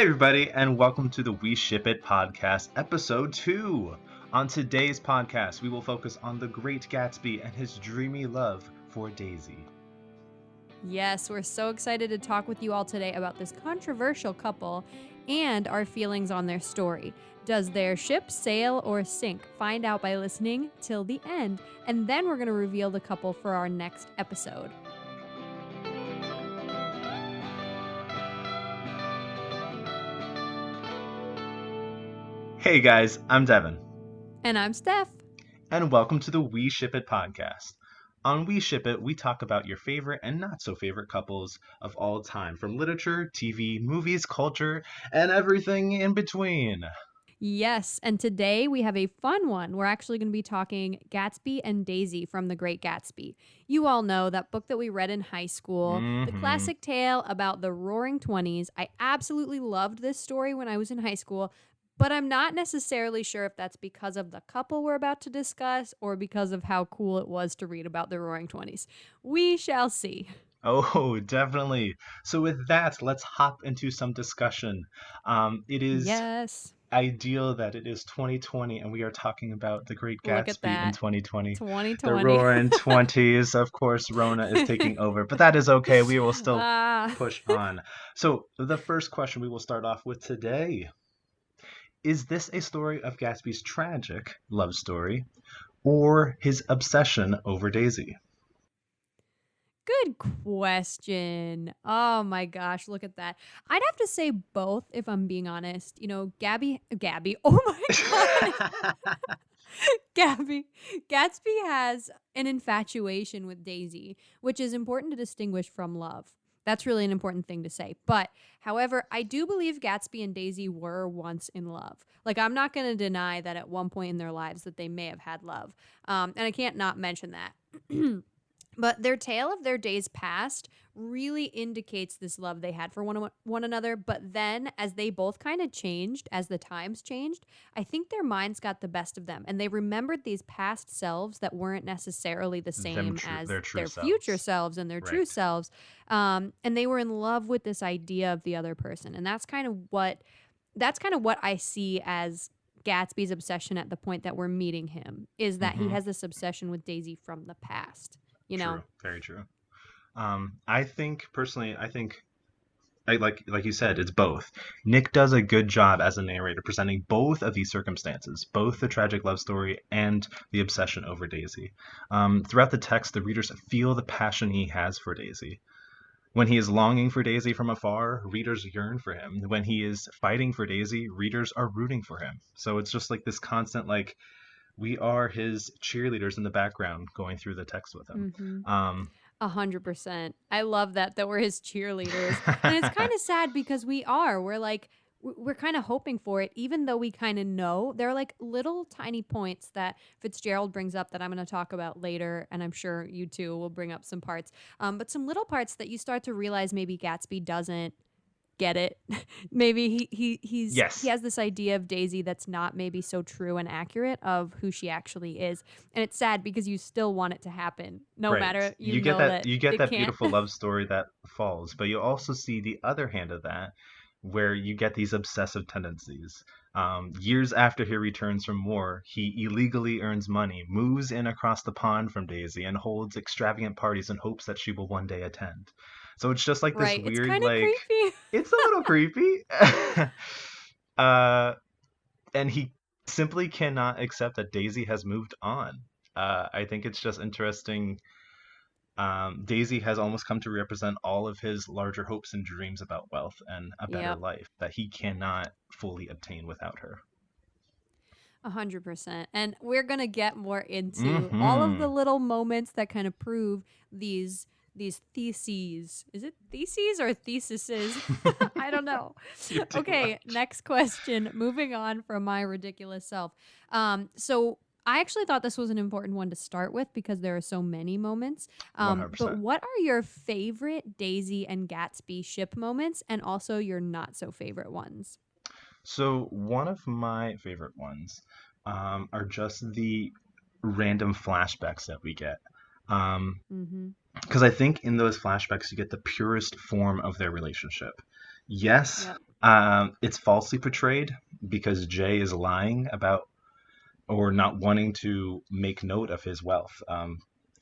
Hey everybody, and welcome to the We Ship It podcast, episode 2. On today's podcast, we will focus on the great Gatsby and his dreamy love for Daisy. Yes, we're so excited to talk with you all today about this controversial couple and our feelings on their story. Does their ship sail or sink? Find out by listening till the end, and then we're going to reveal the couple for our next episode. Hey guys, I'm Devin. And I'm Steph. And welcome to the We Ship It podcast. On We Ship It, we talk about your favorite and not so favorite couples of all time, from literature, TV, movies, culture, and everything in between. Yes, and today we have a fun one. We're actually going to be talking Gatsby and Daisy from The Great Gatsby. You all know that book that we read in high school, the classic tale about the Roaring Twenties. I absolutely loved this story when I was in high school, but I'm not necessarily sure if that's because of the couple we're about to discuss or because of how cool it was to read about the Roaring Twenties. We shall see. Oh, definitely. So with that, let's hop into some discussion. It is Yes. ideal that it is 2020 and we are talking about the Great Look at Gatsby in that. 2020. 2020. The Roaring Twenties, of course, Rona is taking over, but that is okay. We will still push on. So the first question we will start off with today. Is this a story of Gatsby's tragic love story or his obsession over Daisy? Good question. Oh my gosh, look at that. I'd have to say both if I'm being honest. You know, Gabby, oh my God. Gatsby has an infatuation with Daisy, which is important to distinguish from love. That's really an important thing to say. But, however, I do believe Gatsby and Daisy were once in love. Like, I'm not going to deny that at one point in their lives that they may have had love. And I can't not mention that. But their tale of their days past really indicates this love they had for one another. But then, as they both kind of changed, as the times changed, I think their minds got the best of them. And they remembered these past selves that weren't necessarily the same as their future selves and their true selves. And they were in love with this idea of the other person. And that's kind of what I see as Gatsby's obsession at the point that we're meeting him, is that he has this obsession with Daisy from the past. You know? True, very true. I think like you said, it's both. Nick does a good job as a narrator presenting both of these circumstances, both the tragic love story and the obsession over Daisy. Throughout the text, the readers feel the passion he has for Daisy. When he is longing for Daisy from afar, readers yearn for him. When he is fighting for Daisy, readers are rooting for him. So it's just like this constant, like, we are his cheerleaders in the background going through the text with him. 100%. I love that we're his cheerleaders. And it's kind of sad because we're kind of hoping for it, even though we kind of know. There are like little tiny points that Fitzgerald brings up that I'm going to talk about later, and I'm sure you too will bring up some parts. But some little parts that you start to realize maybe Gatsby doesn't get it. Maybe he has this idea of Daisy that's not maybe so true and accurate of who she actually is, and it's sad because you still want it to happen, no matter you get that beautiful love story that falls, but you also see the other hand of that, where you get these obsessive tendencies. Years after he returns from war, he illegally earns money, moves in across the pond from Daisy, and holds extravagant parties in hopes that she will one day attend. So it's just like this weird, it's like, creepy. It's a little creepy. And he simply cannot accept that Daisy has moved on. I think it's just interesting. Daisy has almost come to represent all of his larger hopes and dreams about wealth and a better life that he cannot fully obtain without her. 100%. And we're going to get more into all of the little moments that kind of prove these theses. Is it theses or theses? I don't know. Okay, next question. Moving on from my ridiculous self. So I actually thought this was an important one to start with because there are so many moments. But what are your favorite Daisy and Gatsby ship moments, and also your not so favorite ones? So one of my favorite ones are just the random flashbacks that we get. Because I think in those flashbacks you get the purest form of their relationship. Yes, Yep. it's falsely portrayed because Jay is lying about or not wanting to make note of his wealth.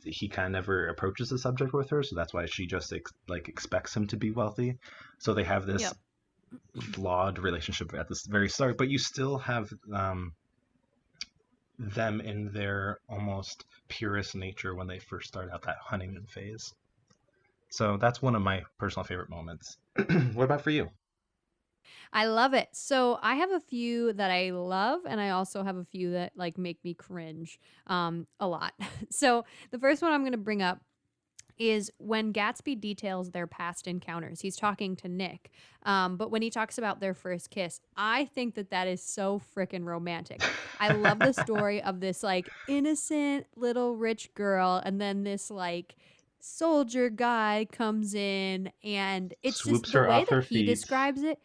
He kind of never approaches the subject with her, so that's why she just like expects him to be wealthy. So they have this Yep. flawed relationship at the very start, but you still have them in their almost purest nature when they first start out that honeymoon phase. So that's one of my personal favorite moments. What about for you? I love it. So I have a few that I love, and I also have a few that like make me cringe a lot. So the first one I'm going to bring up is when Gatsby details their past encounters. He's talking to Nick, but when he talks about their first kiss, I think that that is so freaking romantic. I love the story of this like innocent little rich girl, and then this like soldier guy comes in, and it's just Swoops the her way off that her he feet. describes it.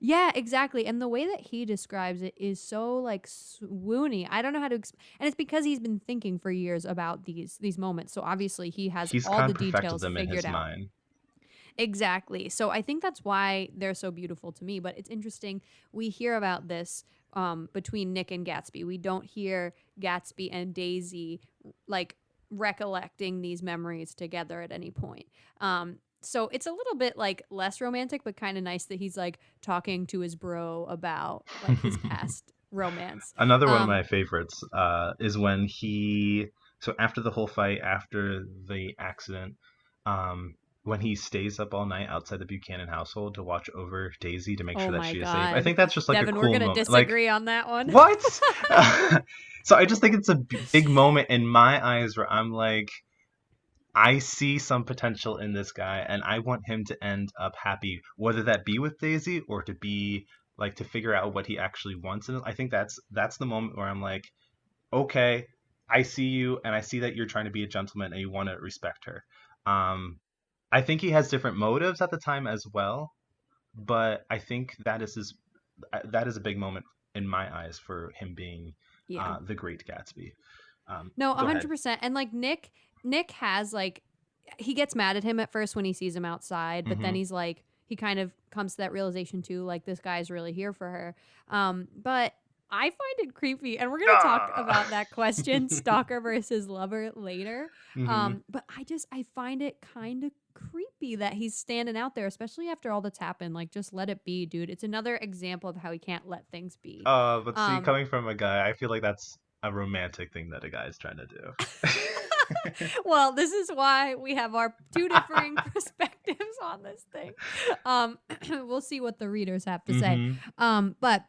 Yeah, exactly. And the way that he describes it is so like swoony. I don't know how to and it's because he's been thinking for years about these moments. So obviously he has He's all kind the of perfected details them in figured his out. mind. Exactly. So I think that's why they're so beautiful to me. But it's interesting. We hear about this between Nick and Gatsby. We don't hear Gatsby and Daisy like recollecting these memories together at any point. So it's a little bit like less romantic, but kind of nice that he's like talking to his bro about like his past romance. Another one of Um, my favorites is when so after the whole fight, after the accident, when he stays up all night outside the Buchanan household to watch over Daisy to make oh sure that my she is safe. I God. think that's just like a Devin, we're cool going to moment. Like, disagree on that one. what? So I just think it's a big moment in my eyes where I'm like, I see some potential in this guy, and I want him to end up happy, whether that be with Daisy or to be like to figure out what he actually wants. And I think that's the moment where I'm like, okay, I see you, and I see that you're trying to be a gentleman and you want to respect her. Um, I think he has different motives at the time as well, but I think that is a big moment in my eyes for him being Yeah. the Great Gatsby. No, Go ahead. 100%. And like Nick has like he gets mad at him at first when he sees him outside, but then Hmm. he's like he kind of comes to that realization too, like this guy's really here for her. But I find it creepy, and we're gonna talk Ah. about that question, stalker versus lover, later. Hmm. But I find it kind of creepy that he's standing out there, especially after all that's happened. Like, just let it be, dude. It's another example of how he can't let things be. But see, Um, coming from a guy, I feel like that's a romantic thing that a guy is trying to do. well, this is why we have our two differing perspectives on this thing. We'll see what the readers have to say. Hmm. But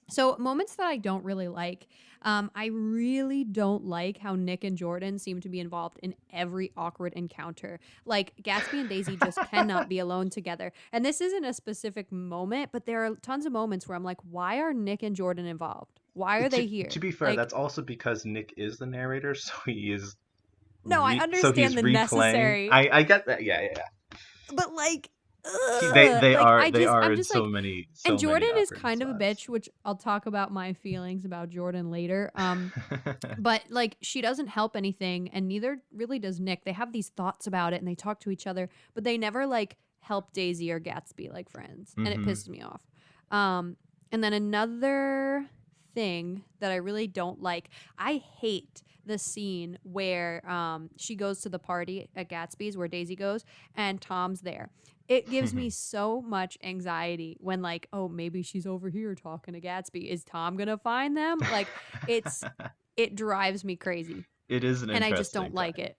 so moments that I don't really like. I really don't like how Nick and Jordan seem to be involved in every awkward encounter. Like Gatsby and Daisy just cannot be alone together. And this isn't a specific moment, but there are tons of moments where I'm like, why are Nick and Jordan involved? Why are they To here? be fair, Like, that's also because Nick is the narrator, so he is no, I so understand he's the replaying. necessary, I get that. Yeah, yeah, yeah. but like They are I'm in just like, and so many Jordan is awkward kind of a spots. bitch, which I'll talk about my feelings about Jordan later. But like she doesn't help anything, and neither really does Nick. They have these thoughts about it and they talk to each other, but they never like help Daisy or Gatsby like friends, and it Hmm. pissed me off. um and then another thing that I really don't like, I hate the scene where she goes to the party at Gatsby's where Daisy goes and Tom's there. It gives me so much anxiety when like, oh, maybe she's over here talking to Gatsby. Is Tom gonna find them? Like, it's it drives me crazy, It is an and I just interesting don't like time. it.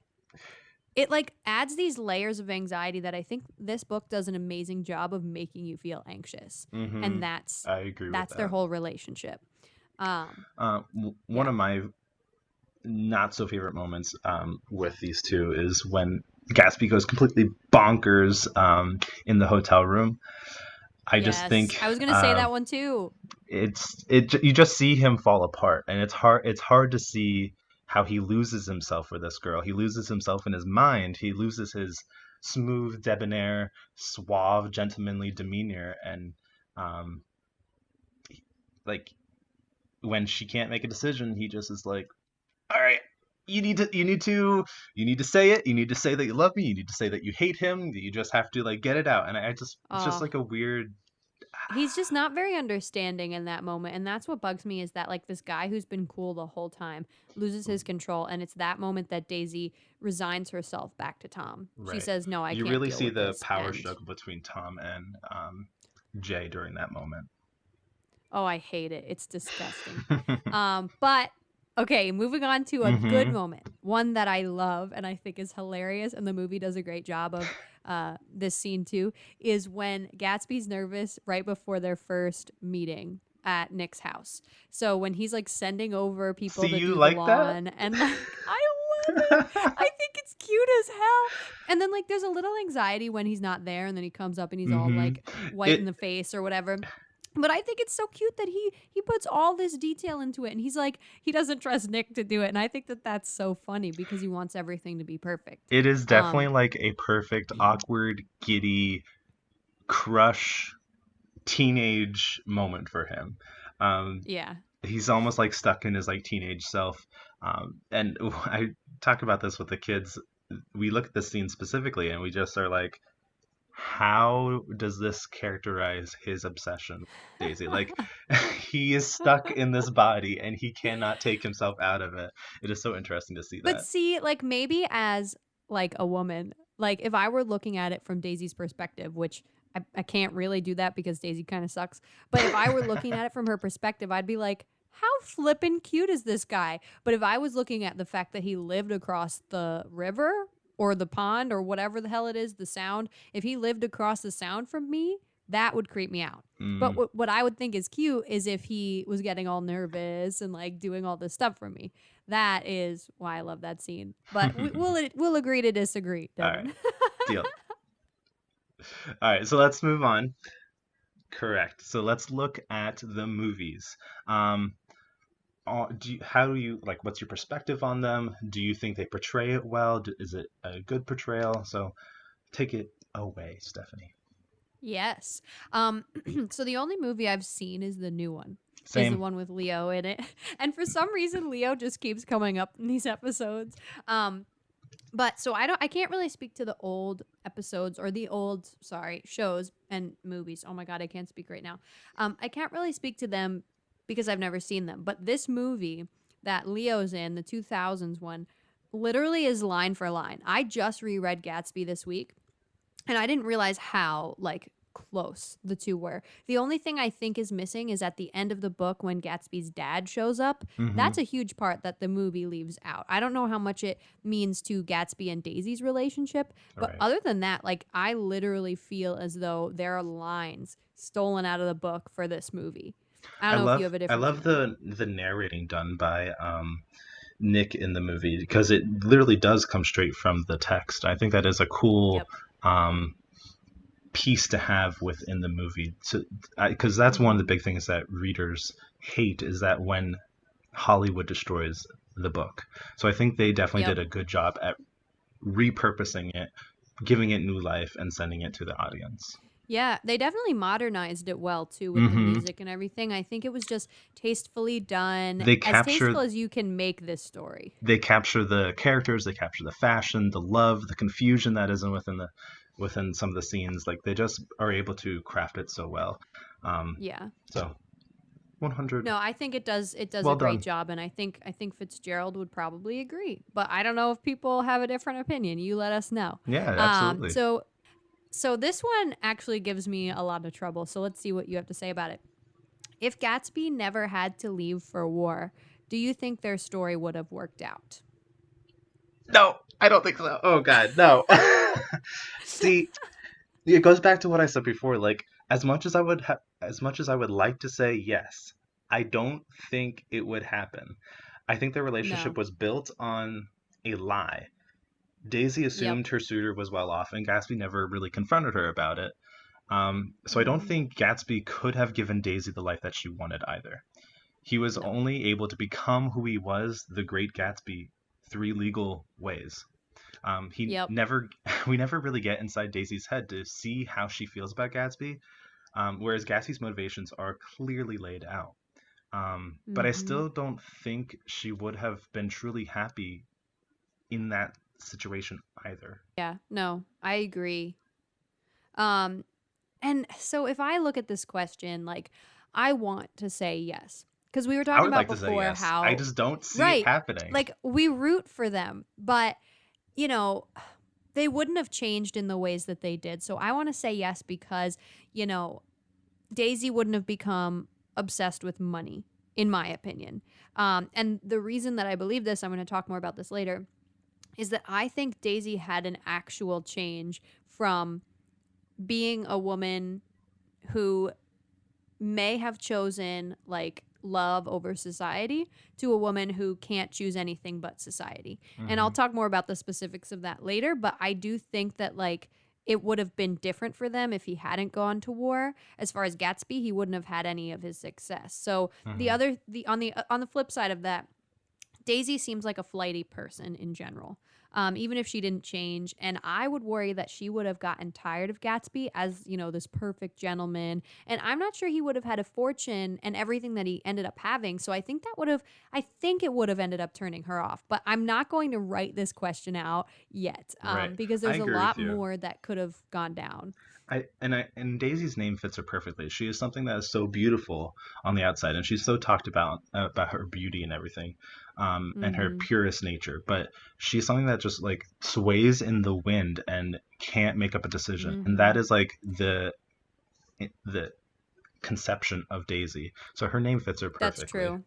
It like adds these layers of anxiety that I think this book does an amazing job of making you feel anxious. Hmm. And that's I agree with that's their that. whole relationship. One Yeah. of my not so favorite moments with these two is when Gatsby goes completely bonkers in the hotel room. I just Yes. think I was going to say that one too. you just see him fall apart, and it's hard to see how he loses himself for this girl. He loses himself in his mind. He loses his smooth, debonair, suave, gentlemanly demeanor, and um, like when she can't make a decision, he just is like, all right, you need to say it. You need to say that you love me. You need to say that you hate him. You just have to like get it out. And I just it's just Oh, like a weird. He's just not very understanding in that moment, and that's what bugs me is that like this guy who's been cool the whole time loses his control, and it's that moment that Daisy resigns herself back to Tom. She Right. says, "No, I You can't really deal see with the this." power And struggle between Tom and Jay during that moment. oh, I hate it. It's disgusting. But okay, moving on to a good Mm-hmm. moment, one that I love and I think is hilarious, and the movie does a great job of this scene too, is when Gatsby's nervous right before their first meeting at Nick's house. So when he's like sending over See, people to you do the like that? lawn and like I love it. I think it's cute as hell. And then like there's a little anxiety when he's not there and then he comes up and he's all Mm-hmm. like white in It the face or whatever. But I think it's so cute that he puts all this detail into it, and he's like he doesn't trust Nick to do it, and I think that that's so funny because he wants everything to be perfect. it is definitely Um, like a perfect, awkward, giddy crush teenage moment for him. Um, yeah. he's almost like stuck in his like teenage self. And I talk about this with the kids. We look at this scene specifically, and we just are like, how does this characterize his obsession with Daisy? Like, he is stuck in this body, and he cannot take himself out of it. It is so interesting to see But that. see, like maybe as like a woman, like if I were looking at it from Daisy's perspective, which I can't really do that because Daisy kind of sucks. But if I were looking at it from her perspective, I'd be like, how flippin' cute is this guy? But if I was looking at the fact that he lived across the river or the pond or whatever the hell it is, the sound, if he lived across the sound from me, that would creep me out. But Mm, what I would think is cute is if he was getting all nervous and like doing all this stuff for me. That is why I love that scene. But we'll agree to disagree, all right, Devin. deal. All right, so let's move on. Correct. So let's look at the movies. Um, how do you like? What's your perspective on them? Do you think they portray it well? Is it a good portrayal? So take it away, Stephanie. Yes. So the only movie I've seen is the new one. Is the Same. one with Leo in it. And for some reason Leo just keeps coming up in these episodes. But so I can't really speak to the old episodes or the old shows and movies. Oh my god, I can't speak right now. I can't really speak to them because I've never seen them. But this movie that Leo's in, the 2000s one, literally is line for line. I just reread Gatsby this week and I didn't realize how like close the two were. The only thing I think is missing is at the end of the book when Gatsby's dad shows up. Mm-hmm. That's a huge part that the movie leaves out. I don't know how much it means to Gatsby and Daisy's relationship, but Right. other than that, like I literally feel as though there are lines stolen out of the book for this movie. I I don't know if you love have a I different love feeling. the narrating done by Nick in the movie because it literally does come straight from the text. I think that is a cool Yep. um, piece to have within the movie. Because that's one of the Mhm. big things that readers hate is that when Hollywood destroys the book. So I think they definitely Yep. did a good job at repurposing it, giving it new life, and sending it to the audience. Yeah, they definitely modernized it well too with the Hmm. music and everything. I think it was just tastefully done, They as tasteful capture as you can make this story. they capture the characters, they capture the fashion, the love, the confusion that is within some of the scenes. Like they just are able to craft it so well. Um, Yeah. so 100, No, I think it does a well great done. job and I think Fitzgerald would probably agree. But I don't know if people have a different opinion. You let us know. Yeah, Um absolutely. so so this one actually gives me a lot of trouble. So let's see what you have to say about it. If Gatsby never had to leave for war, do you think their story would have worked out? No, I don't think so. Oh God, no. See, it goes back to what I said before. Like, as much as I would like to say yes, I don't think it would happen. I think their relationship No. was built on a lie. Daisy Yep. assumed her suitor was well off, and Gatsby never really confronted her about it. So I don't Mhm. think Gatsby could have given Daisy the life that she wanted either. He was No. only able to become who he was, the Great Gatsby, three legal ways. He Yep. never, we never really get inside Daisy's head to see how she feels about Gatsby, whereas Gatsby's motivations are clearly laid out. But I Mhm. still don't think she would have been truly happy in that situation either. Yeah, no, I agree. Um, And so if I look at this question, like, I want to say yes. Because we were I talking would about like to say before yes. I how, just don't see it right, happening. like, we root for them, but, you know, they wouldn't have changed in the ways that they did. So I want to say yes because, you know, Daisy wouldn't have become obsessed with money, in my opinion. And the reason that I believe this, I'm going to talk more about this later, is that I think Daisy had an actual change from being a woman who may have chosen like love over society to a woman who can't choose anything but society. And I'll Hmm. talk more about the specifics of that later, but I do think that like it would have been different for them if he hadn't gone to war. As far as Gatsby, he wouldn't have had any of his success. So Hmm. on the flip side of that, Daisy seems like a flighty person in general, even if she didn't change. And I would worry that she would have gotten tired of Gatsby as, you know, this perfect gentleman. And I'm not sure he would have had a fortune and everything that he ended up having. So I think it would have ended up turning her off. But I'm not going to write this question out yet Right. because I there's a agree with lot you. more that could have gone down. And Daisy's name fits her perfectly. She is something that is so beautiful on the outside, and she's so talked about her beauty and everything, and her Mm-hmm. purest nature. But she's something that just like sways in the wind and can't make up a decision, and Mm-hmm. that is like the conception of Daisy. So her name fits her That's perfectly. true.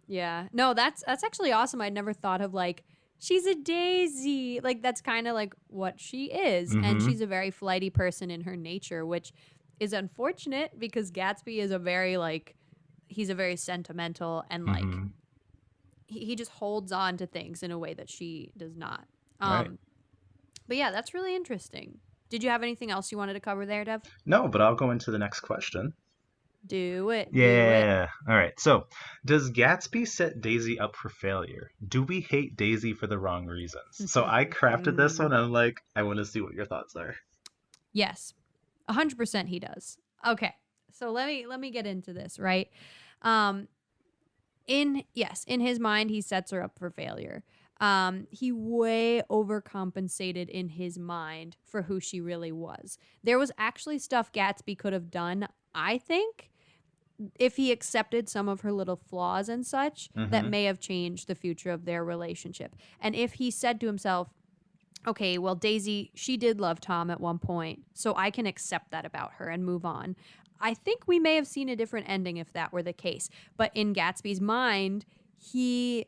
Yeah. No, that's actually awesome. I'd never thought of like she's a daisy. Like that's kind of like what she is. And Mm-hmm. she's a very flighty person in her nature, which is unfortunate because Gatsby is a very like he's a very sentimental and like Mm-hmm. he just holds on to things in a way that she does not. Right. Um but yeah, that's really interesting. Did you have anything else you wanted to cover there, Dev? No, but I'll go into the next question. Do it. Do it. Yeah. All right. So, does Gatsby set Daisy up for failure? Do we hate Daisy for the wrong reasons? So I crafted this one. And I'm like, I want to see what your thoughts are. Yes. 100% he does. Okay. So let me get into this, right? Um in his mind he sets her up for failure. He way overcompensated in his mind for who she really was. There was actually stuff Gatsby could have done, I think, if he accepted some of her little flaws and such that Mm-hmm. may have changed the future of their relationship. And if he said to himself, okay, well, Daisy, she did love Tom at one point, so I can accept that about her and move on. I think we may have seen a different ending if that were the case. But in Gatsby's mind, he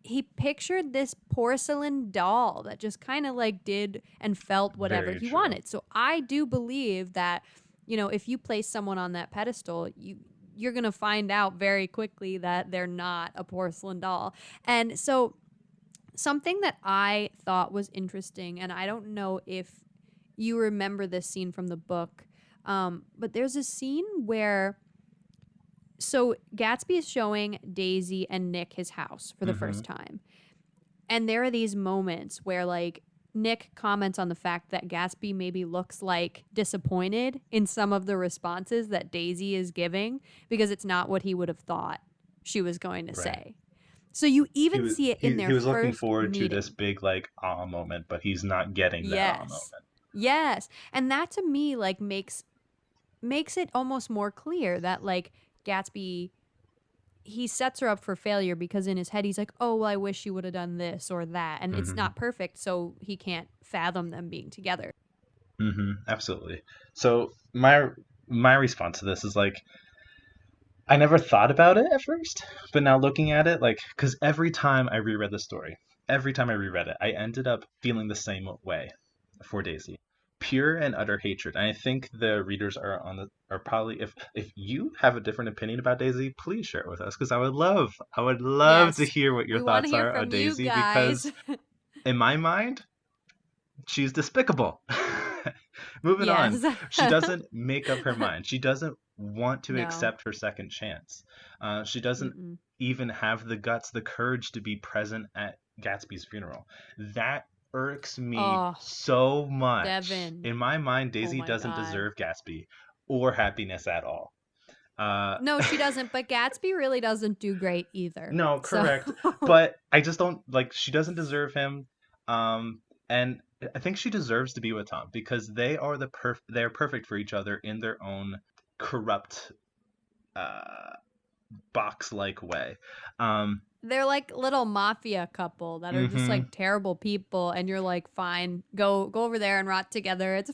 he pictured this porcelain doll that just kind of like did and felt whatever Very he true. wanted. So I do believe that, you know, if you place someone on that pedestal, you're going to find out very quickly that they're not a porcelain doll. And so something that I thought was interesting, and I don't know if you remember this scene from the book, but there's a scene where so Gatsby is showing Daisy and Nick his house for the Mm-hmm. first time. And there are these moments where like Nick comments on the fact that Gatsby maybe looks like disappointed in some of the responses that Daisy is giving because it's not what he would have thought she was going to Right. say. So you He even was see it in he their was looking first forward to this meeting. big like ah moment, but he's not getting that ah Yes. moment. Yes. And that to me like makes it almost more clear that like Gatsby he sets her up for failure because in his head he's like, "Oh, well, I wish she would have done this or that." And it's Mm-hmm. not perfect, so he can't fathom them being together. Mm-hmm. Absolutely. So my response to this is like I never thought about it at first, but now looking at it, like, because every time I reread the story, every time I reread it, I ended up feeling the same way for Daisy, pure and utter hatred. And I think the readers are probably if you have a different opinion about Daisy, please share it with us because I would love to Yes. hear what your We want to thoughts hear are on from you Daisy guys. because in my mind, she's despicable. Moving on. Yes. She doesn't make up her mind. She doesn't want to No. accept her second chance. She doesn't Mm-mm. even have the guts, the courage to be present at Gatsby's funeral. That irks me Oh, so much. Devin. In my mind, Oh Daisy my doesn't god. deserve Gatsby or happiness at all. Uh, No, she doesn't, but Gatsby really doesn't do great either. no, So correct. But I just don't like she doesn't deserve him. And I think she deserves to be with Tom because they're perfect for each other in their own corrupt uh box like way. Um They're like little mafia couple that are just mhm. like terrible people, and you're like, fine, go over there and rot together. It's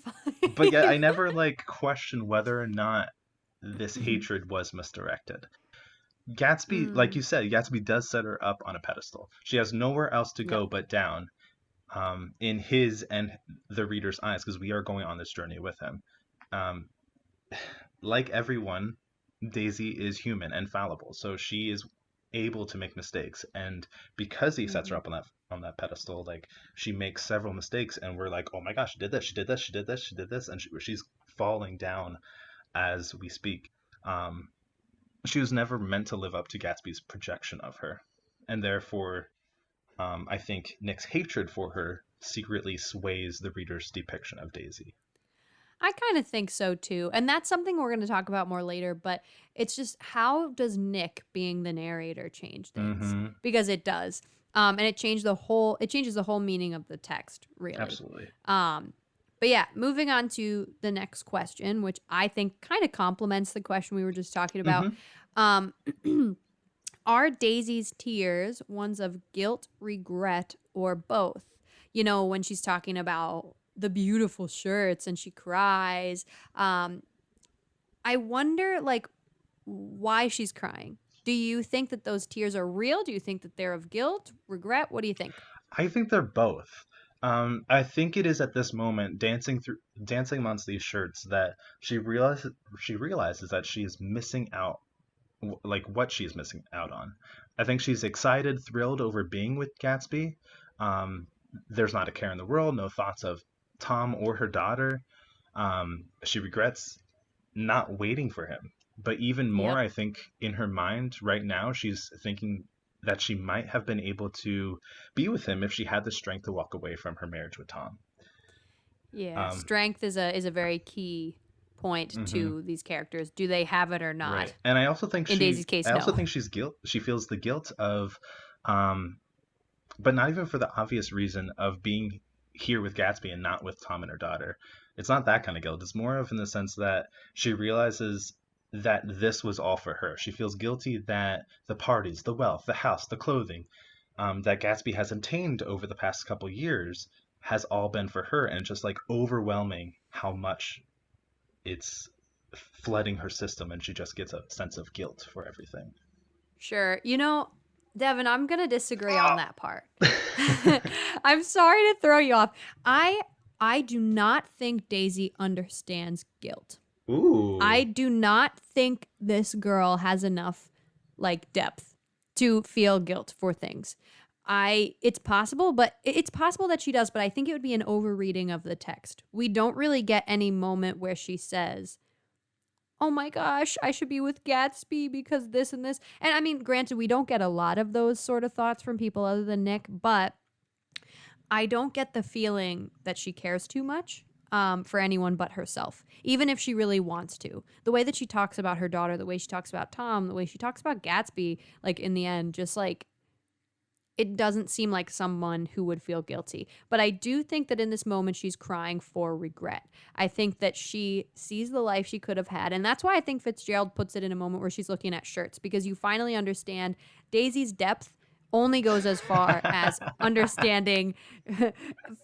But yet I fine. never like question whether or not this hatred was misdirected. Gatsby, like Mm, you said, Gatsby does set her up on a pedestal. She has nowhere else to yep. go but down, in his and the reader's eyes, because we are going on this journey with him. Um, like everyone, Daisy is human and fallible, so she is able to make mistakes. And because he sets her Hmm. up on that pedestal, like she makes several mistakes, and we're like, oh my gosh, she did this, she did this, she did this, she did this, and she's falling down as we speak. Um, she was never meant to live up to Gatsby's projection of her, and therefore, I think Nick's hatred for her secretly sways the reader's depiction of Daisy. I kind of think so too. And that's something we're going to talk about more later, but it's just how does Nick being the narrator change things? Mm-hmm. Because it does. And it changes the whole meaning of the text, really. Absolutely. Um, but yeah, moving on to the next question, which I think kind of complements the question we were just talking about. Mm-hmm. Um, are Daisy's tears ones of guilt, regret, or both? You know, when she's talking about the beautiful shirts and she cries. Um, I wonder, like, why she's crying. Do you think that those tears are real? Do you think that they're of guilt, regret? What do you think? I think they're both. I think it is at this moment, dancing amongst these shirts, that she realizes that she is missing out, like what she's missing out on. I think she's excited, thrilled over being with Gatsby. Um, there's not a care in the world, no thoughts of Tom or her daughter. She regrets not waiting for him. But even more, Yep. I think in her mind right now, she's thinking that she might have been able to be with him if she had the strength to walk away from her marriage with Tom. Yeah. Um, Strength is a very key point mhm, to these characters. Do they have it or right. not? And In Daisy's case, I also no. think she feels the guilt of, um, but not even for the obvious reason of being here with Gatsby and not with Tom and her daughter. It's not that kind of guilt. It's more of in the sense that she realizes that this was all for her. She feels guilty that the parties, the wealth, the house, the clothing, that Gatsby has obtained over the past couple years has all been for her, and just like overwhelming how much it's flooding her system, and she just gets a sense of guilt for everything. Sure. You know, Devin, I'm going to disagree on Ah! that part. I'm sorry to throw you off. I I do not think Daisy understands guilt. I Ooh. do not think this girl has enough like depth to feel guilt for things. It's possible, but it's possible that she does, but I think it would be an overreading of the text. We don't really get any moment where she says, "Oh my gosh, I should be with Gatsby because this and this." And I mean, granted, we don't get a lot of those sort of thoughts from people other than Nick, but I don't get the feeling that she cares too much for anyone but herself, even if she really wants to. The way that she talks about her daughter, the way she talks about Tom, the way she talks about Gatsby, like in the end, just like it doesn't seem like someone who would feel guilty. But I do think that in this moment, she's crying for regret. I think that she sees the life she could have had. And that's why I think Fitzgerald puts it in a moment where she's looking at shirts, because you finally understand Daisy's depth only goes as far as understanding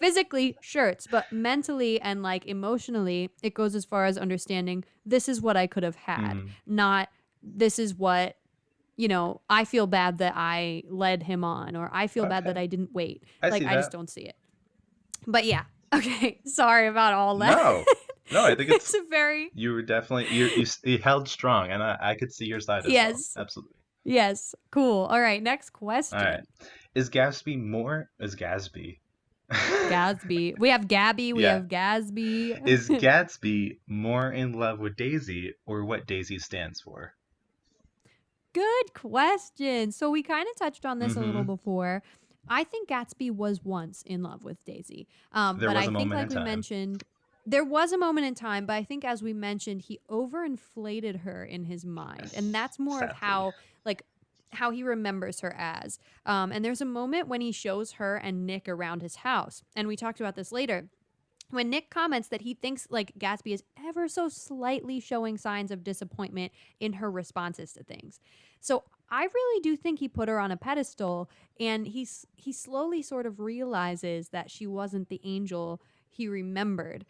physically shirts, but mentally and like emotionally, it goes as far as understanding this is what I could have had, Mhm. not this is what, you know, I feel bad that I led him on, or I feel bad Okay, that I didn't wait. I Like, see I just that. don't see it. But yeah, okay. Sorry about all that. No, no, I think It's it's a very, you were definitely you held strong, and I could see your side as well. yes, Absolutely. yes. Cool. All right. Next All right. question. Is Gatsby? Gatsby. We have Gabby. We Yeah. have Is Gatsby. Gatsby more in love with Daisy or what Daisy stands for? Good question. So we kind of touched on this a little Mm-hmm. before. I think Gatsby was once in love with Daisy. There But was I a think, moment in like we time. mentioned, there was a moment in time, but I think, as we mentioned, he overinflated her in his mind. And Yes. that's more of Sadly. how, like, how he remembers her as. And there's a moment when he shows her and Nick around his house. And we talked about this later when Nick comments that he thinks like Gatsby is ever so slightly showing signs of disappointment in her responses to things. So I really do think he put her on a pedestal, and he slowly sort of realizes that she wasn't the angel he remembered.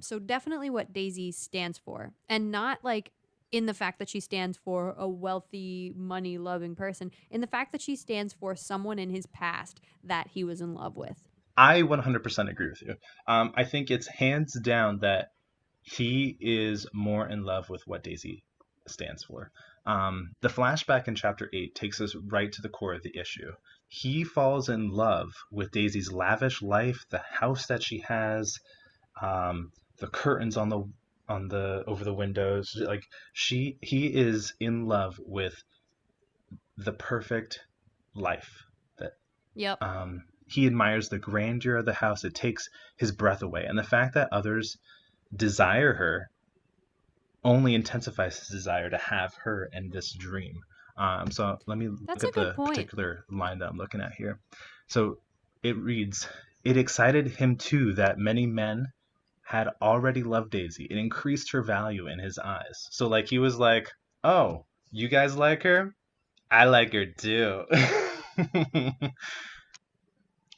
So definitely what Daisy stands for, and not like in the fact that she stands for a wealthy, money loving person, in the fact that she stands for someone in his past that he was in love with. I 100% agree with you. I think it's hands down that he is more in love with what Daisy stands for. The flashback in chapter 8 takes us right to the core of the issue. He falls in love with Daisy's lavish life, the house that she has, the curtains on the over the windows. Like he is in love with the perfect life that Yep. he admires the grandeur of the house. It takes his breath away. And the fact that others desire her only intensifies his desire to have her in this dream. So let me look That's a at good the point. particular line that I'm looking at here. So it reads, it excited him too that many men had already loved Daisy. It increased her value in his eyes. So like he was like, oh, you guys like her? I like her too.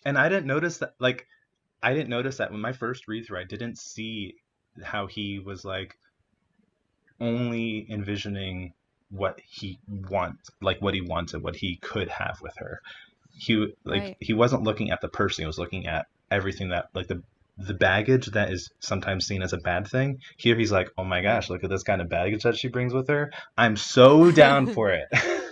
And I didn't notice that, like, I didn't notice that when my first read through, I didn't see how he was like only envisioning what he what he wanted, what he could have with her. Right. He wasn't looking at the person; he was looking at everything that like the baggage that is sometimes seen as a bad thing. Here, he's like, oh my Yep. gosh, look at this kind of baggage that she brings with her. I'm so down for it.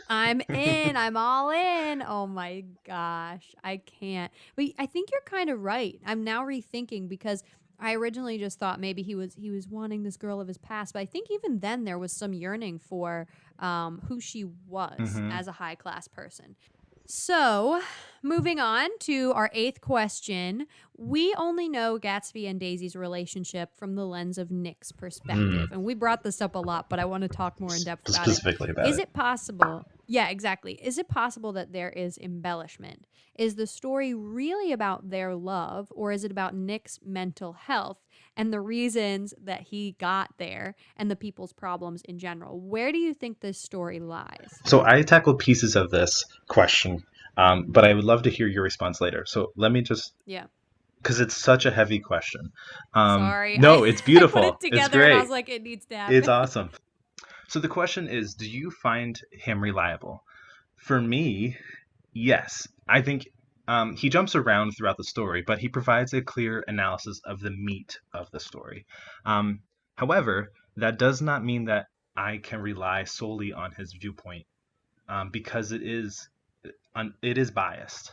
I'm in. I'm all in. Oh my gosh. I can't. But I think you're kind of right. I'm now rethinking because I originally just thought maybe he was wanting this girl of his past, but I think even then there was some yearning for who she was Hmm. as a high class person. So, moving on to our eighth question. We only know Gatsby and Daisy's relationship from the lens of Nick's perspective. Mm. And we brought this up a lot, but I want to talk more in depth about it. Specifically about Is it. it possible? Yeah, exactly. Is it possible that there is embellishment? Is the story really about their love, or is it about Nick's mental health and the reasons that he got there and the people's problems in general? Where do you think this story lies? So I tackled pieces of this question, but I would love to hear your response later. So let me just, Yeah. because it's such a heavy question. Sorry, No, it's I put it beautiful. It's together and I was great. like, it needs to It's happen. awesome. So the question is, do you find him reliable? For me, yes. I think he jumps around throughout the story, but he provides a clear analysis of the meat of the story. Um, However, that does not mean that I can rely solely on his viewpoint, because it is biased.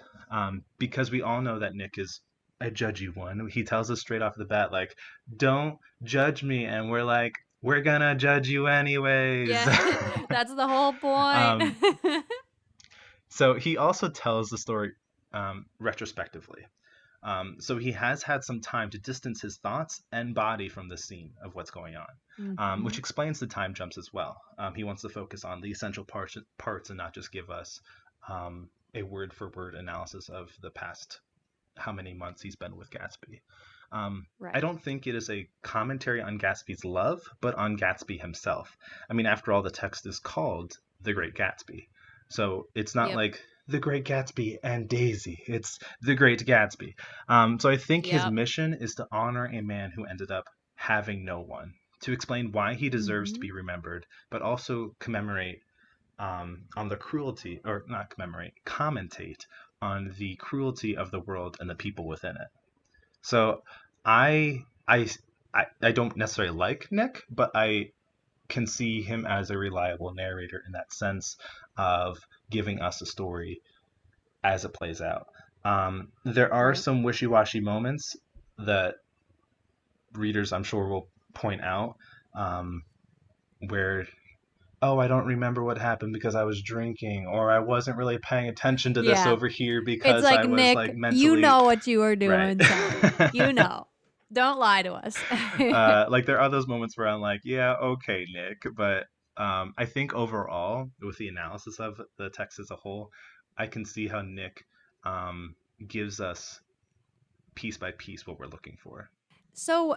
Because we all know that Nick is a judgy one. He tells us straight off the bat, like, "Don't judge me," and we're like, "We're gonna judge you anyways." Yeah, that's the whole point. um, so he also tells the story retrospectively. So he has had some time to distance his thoughts and body from the scene of what's going on, which Hmm. explains the time jumps as well. He wants to focus on the essential parts and not just give us a word for word analysis of the past how many months he's been with Gatsby. I Right. don't think it is a commentary on Gatsby's love, but on Gatsby himself. I mean, after all, the text is called The Great Gatsby. So it's not Yep. like The Great Gatsby and Daisy, it's The Great Gatsby. So I think his Yep. mission is to honor a man who ended up having no one, to explain why he deserves to Hmm. be remembered, but also commemorate on the cruelty, or not commemorate, commentate on the cruelty of the world and the people within it. So I I I don't necessarily like Nick, but I can see him as a reliable narrator in that sense of giving us a story as it plays out. There are Right. some wishy-washy moments that readers, I'm sure, will point out, where, oh, I don't remember what happened because I was drinking, or I wasn't really paying attention to this Yeah. over here It's because like, I was like Nick, you mentally know what you were right. doing. Tell me. You know. Don't lie to us. Like there are those moments where I'm like, yeah, okay, Nick, but I think overall, with the analysis of the text as a whole, I can see how Nick um, gives us piece by piece what we're looking for. So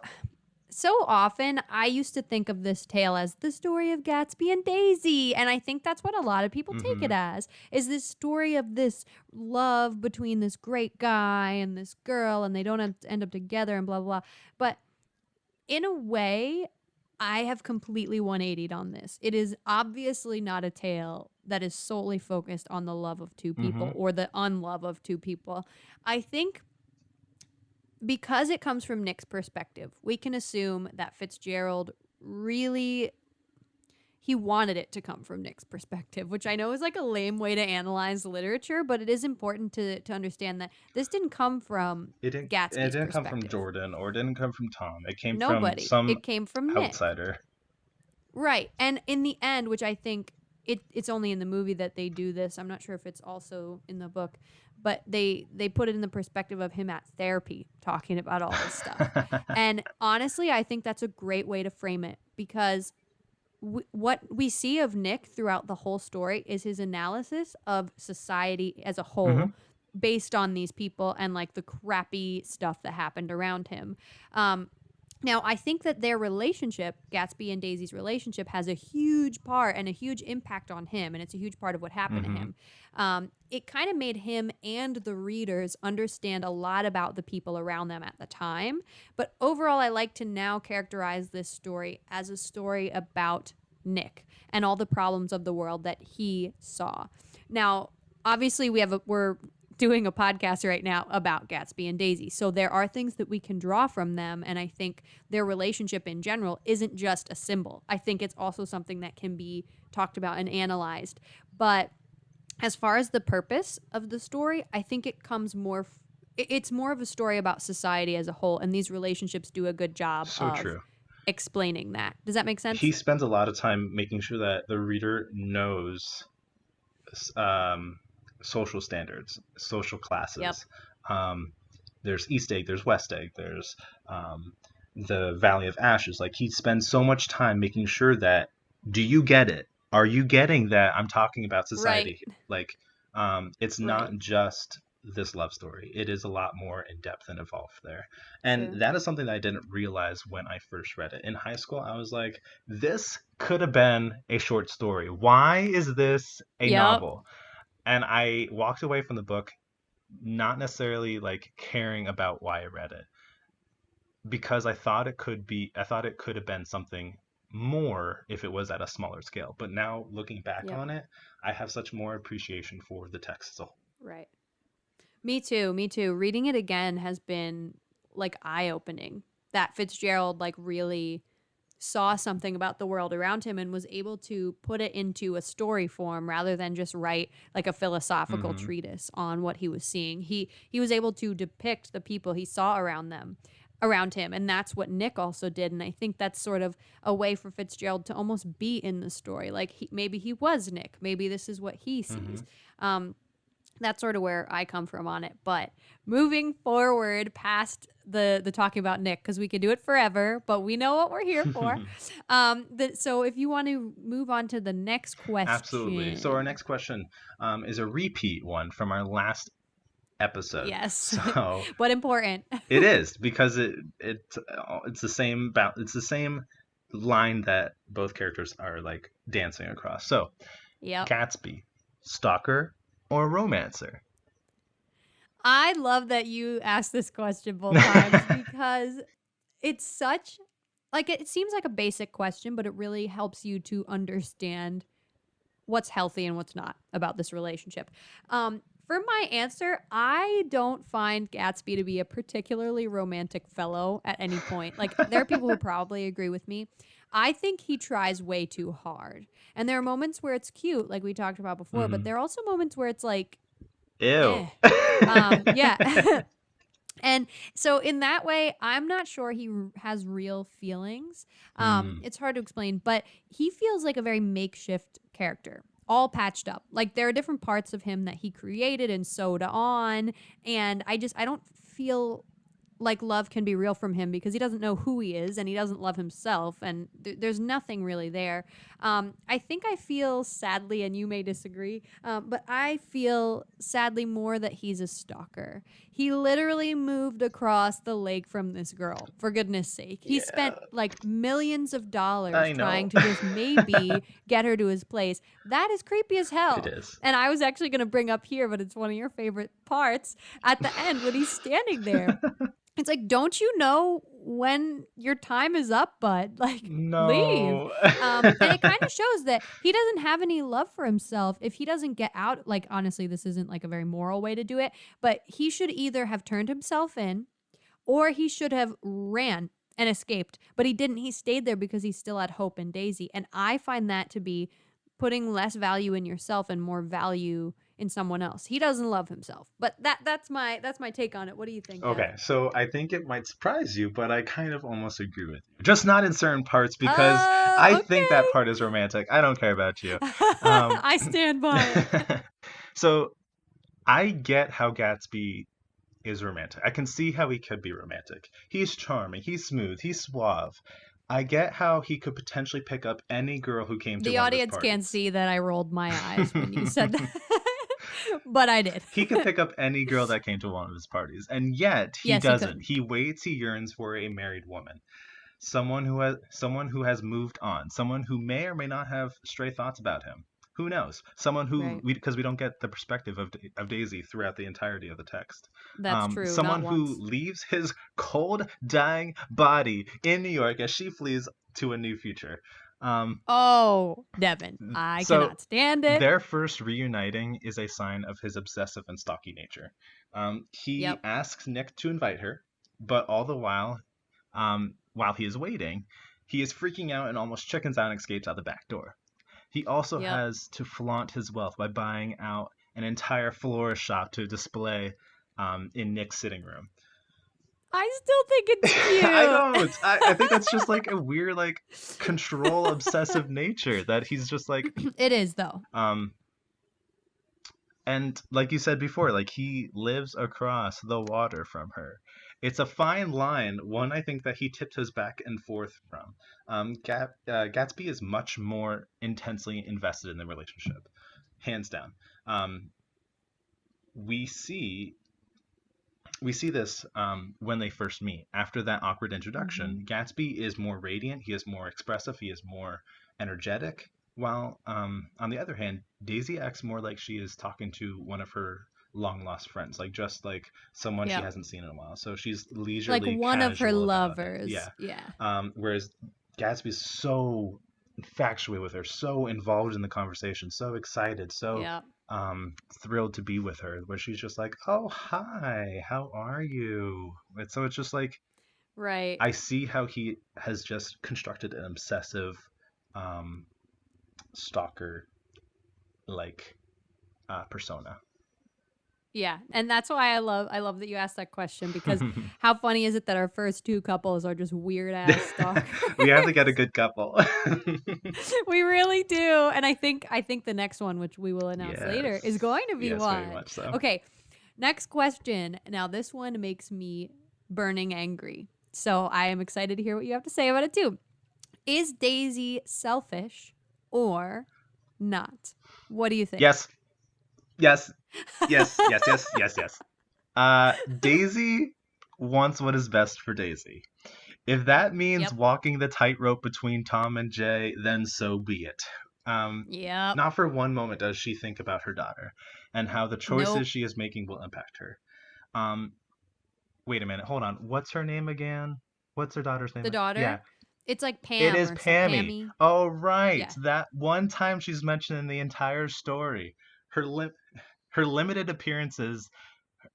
so often I used to think of this tale as the story of Gatsby and Daisy, and I think that's what a lot of people take Mm-hmm. it as, is this story of this love between this great guy and this girl, and they don't end up together and blah blah blah. But in a way, I have completely 180'd on this. It is obviously not a tale that is solely focused on the love of two Mm-hmm. people or the unlove of two people. I think because it comes from Nick's perspective, we can assume that Fitzgerald really he wanted it to come from Nick's perspective, which I know is like a lame way to analyze literature, but it is important to understand that this didn't come from It Gatsby's didn't come from perspective. Jordan or it didn't come from Tom. It came from Nobody. some It came from Nick. outsider. Right. And in the end, which I think it's only in the movie that they do this. I'm not sure if it's also in the book, but they put it in the perspective of him at therapy talking about all this stuff. And honestly, I think that's a great way to frame it because what we see of Nick throughout the whole story is his analysis of society as a Mm-hmm. whole based on these people and like the crappy stuff that happened around him. Um, Now, I think that their relationship, Gatsby and Daisy's relationship, has a huge part and a huge impact on him, and it's a huge part of what happened to Mm-hmm. him. It kind of made him and the readers understand a lot about the people around them at the time. But overall, I like to now characterize this story as a story about Nick and all the problems of the world that he saw. Now, obviously, we're doing a podcast right now about Gatsby and Daisy. So there are things that we can draw from them. And I think their relationship in general isn't just a symbol. I think it's also something that can be talked about and analyzed. But as far as the purpose of the story, I think it comes more. It's more of a story about society as a whole, and these relationships do a good job So of true. explaining that. Does that make He sense? spends a lot of time making sure that the reader knows um, social standards, social Yep. classes. Um, there's East Egg, there's West Egg, there's the Valley of Ashes. Like he spends so much time making sure that, do you get it? Are you getting that I'm talking about Right. society? Like it's not Right. just this love story. It is a lot more in depth and involved there. And Sure. that is something that I didn't realize when I first read it. In high school, I was like, this could have been a short story. Why is this a Yep. novel? And I walked away from the book not necessarily like caring about why I read it because I thought it could have been something more if it was at a smaller scale. But now looking back Yep. on it, I have such more appreciation for the text as a whole. Right. Me too. Me too. Reading it again has been like eye opening. That Fitzgerald like really saw something about the world around him and was able to put it into a story form rather than just write like a philosophical Mm-hmm. treatise on what he was seeing. He was able to depict the people he saw around him, and that's what Nick also did. And I think that's sort of a way for Fitzgerald to almost be in the story. Like maybe he was Nick. Maybe this is what he Mm-hmm. sees. Um, that's sort of where I come from on it. But moving forward past the talking about Nick, because we could do it forever, but we know what we're here for. So if you want to move on to the next Absolutely. So our question. next question is a repeat one from our last episode. Yes, So but important. it is because it's the same it's the same line that both characters are like dancing across. So Yep. Gatsby, stalker or romancer? I love that you asked this question both times because it's such like it seems like a basic question, but it really helps you to understand what's healthy and what's not about this relationship. For my answer, I don't find Gatsby to be a particularly romantic fellow at any point. Like, there are people who probably agree with me. I think he tries way too hard. And there are moments where it's cute, like we talked about before, but Mm. there are also moments where it's like, Ew. eh. Yeah. And so in that way, I'm not sure he has real feelings. Mm. It's hard to explain, but he feels like a very makeshift character, all patched up. Like there are different parts of him that he created and sewed on, and I don't feel like love can be real from him because he doesn't know who he is and he doesn't love himself, and there's nothing really there. I think I feel sadly, and you may disagree, but I feel sadly more that he's a stalker. He literally moved across the lake from this girl, for goodness sake. He Yeah, spent like millions of dollars I trying know. to just maybe get her to his place. That is creepy as It hell. is. And I was actually going to bring up here, but it's one of your favorite parts at the end when he's standing there. It's like, don't you know when your time is up, bud? Like, leave. No. And it kind of shows that he doesn't have any love for himself if he doesn't get out. Like, honestly, this isn't like a very moral way to do it, but he should either have turned himself in or he should have ran and escaped. But he didn't. He stayed there because he still had hope in Daisy. And I find that to be putting less value in yourself and more value in someone else. He doesn't love himself. But that's my take on it. What do you think, Dev? Okay, so I think it might surprise you, but I kind of almost agree with you. Just not in certain parts because I Oh, think that okay. part is romantic. I don't care about you. Um, I stand by it. so I get how Gatsby is romantic. I can see how he could be romantic. He's charming, he's smooth, he's suave. I get how he could potentially pick up any girl who came to The one of his audience can't parties. see that I rolled my eyes when you said that, but I did. He could pick up any girl that came to one of his parties, and yet he Yes, he doesn't. could. He waits, he yearns for a married woman. Someone who has moved on, someone who may or may not have stray thoughts about him. Who knows? Someone who Right. because we don't get the perspective of Daisy throughout the entirety of the text. That's true. Someone Not who once. leaves his cold, dying body in New York as she flees to a new future. Um, Oh, Devin, I so cannot stand it. their first reuniting is a sign of his obsessive and stalky nature. He Yep. asks Nick to invite her, but all the while he is waiting, he is freaking out and almost chickens out and escapes out the back door. He also Yep. has to flaunt his wealth by buying out an entire florist shop to display in Nick's sitting room. I still think it's I cute. don't. I think that's just like a weird like control obsessive nature that he's just like It is though. um and like you said before, like he lives across the water from her. It's a fine line, one I think that he tiptoes back and forth from. Gatsby is much more intensely invested in the relationship, hands down. Um, we see we see this when they first meet. After that awkward Hmm. introduction, Gatsby is more radiant, he is more expressive, he is more energetic. While on the other hand, Daisy acts more like she is talking to one of her long lost friends, like just like someone she Yep. hasn't seen in a while. So she's Like leisurely one of her casual about it. Yeah. lovers. Yeah. Whereas Gatsby's so infatuated with her, so involved in the conversation, so excited, so Yep. thrilled to be with her, where she's just like, "Oh, hi, how are you?" And so it's just like Right. I see how he has just constructed an obsessive um, stalker like persona. Yeah, and that's why I love that you asked that question because how funny is it that our first two couples are just weird ass stalkers? We have to get a good couple. We really do. And I think the next one, which we will announce later, is Yes, going to be yes, very one. much so. Okay, next question. Now this one makes me burning angry. So I am excited to hear what you have to say about it too. Is Daisy selfish or not? What do you think? Yes, yes, yes, yes, yes, yes, yes. Daisy wants what is best for Daisy. If that means Yep. walking the tightrope between Tom and Jay, then so be it. Yep. Not for one moment does she think about her daughter and how the choices Nope. she is making will impact her. Um, Wait a minute, hold on. What's her name again? What's her daughter's The name? Yeah, daughter. It's like it Pam is or some Pammy. Pammy. Oh, right. Yeah. That one time she's mentioned in the entire story. Her her limited appearances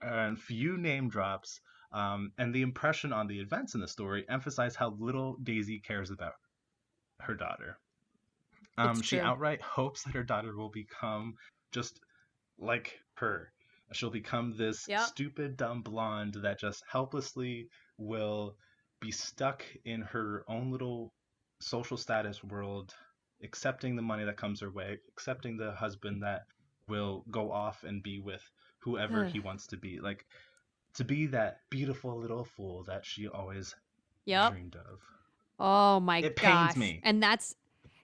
and few name drops, and the impression on the events in the story emphasize how little Daisy cares about her daughter. It's She true. outright hopes that her daughter will become just like her. She'll become this Yep. stupid, dumb blonde that just helplessly will be stuck in her own little social status world, accepting the money that comes her way, accepting the husband that will go off and be with whoever he wants to be. Like, to be that beautiful little fool that she always Yep. dreamed of. Oh my It pains gosh. me. And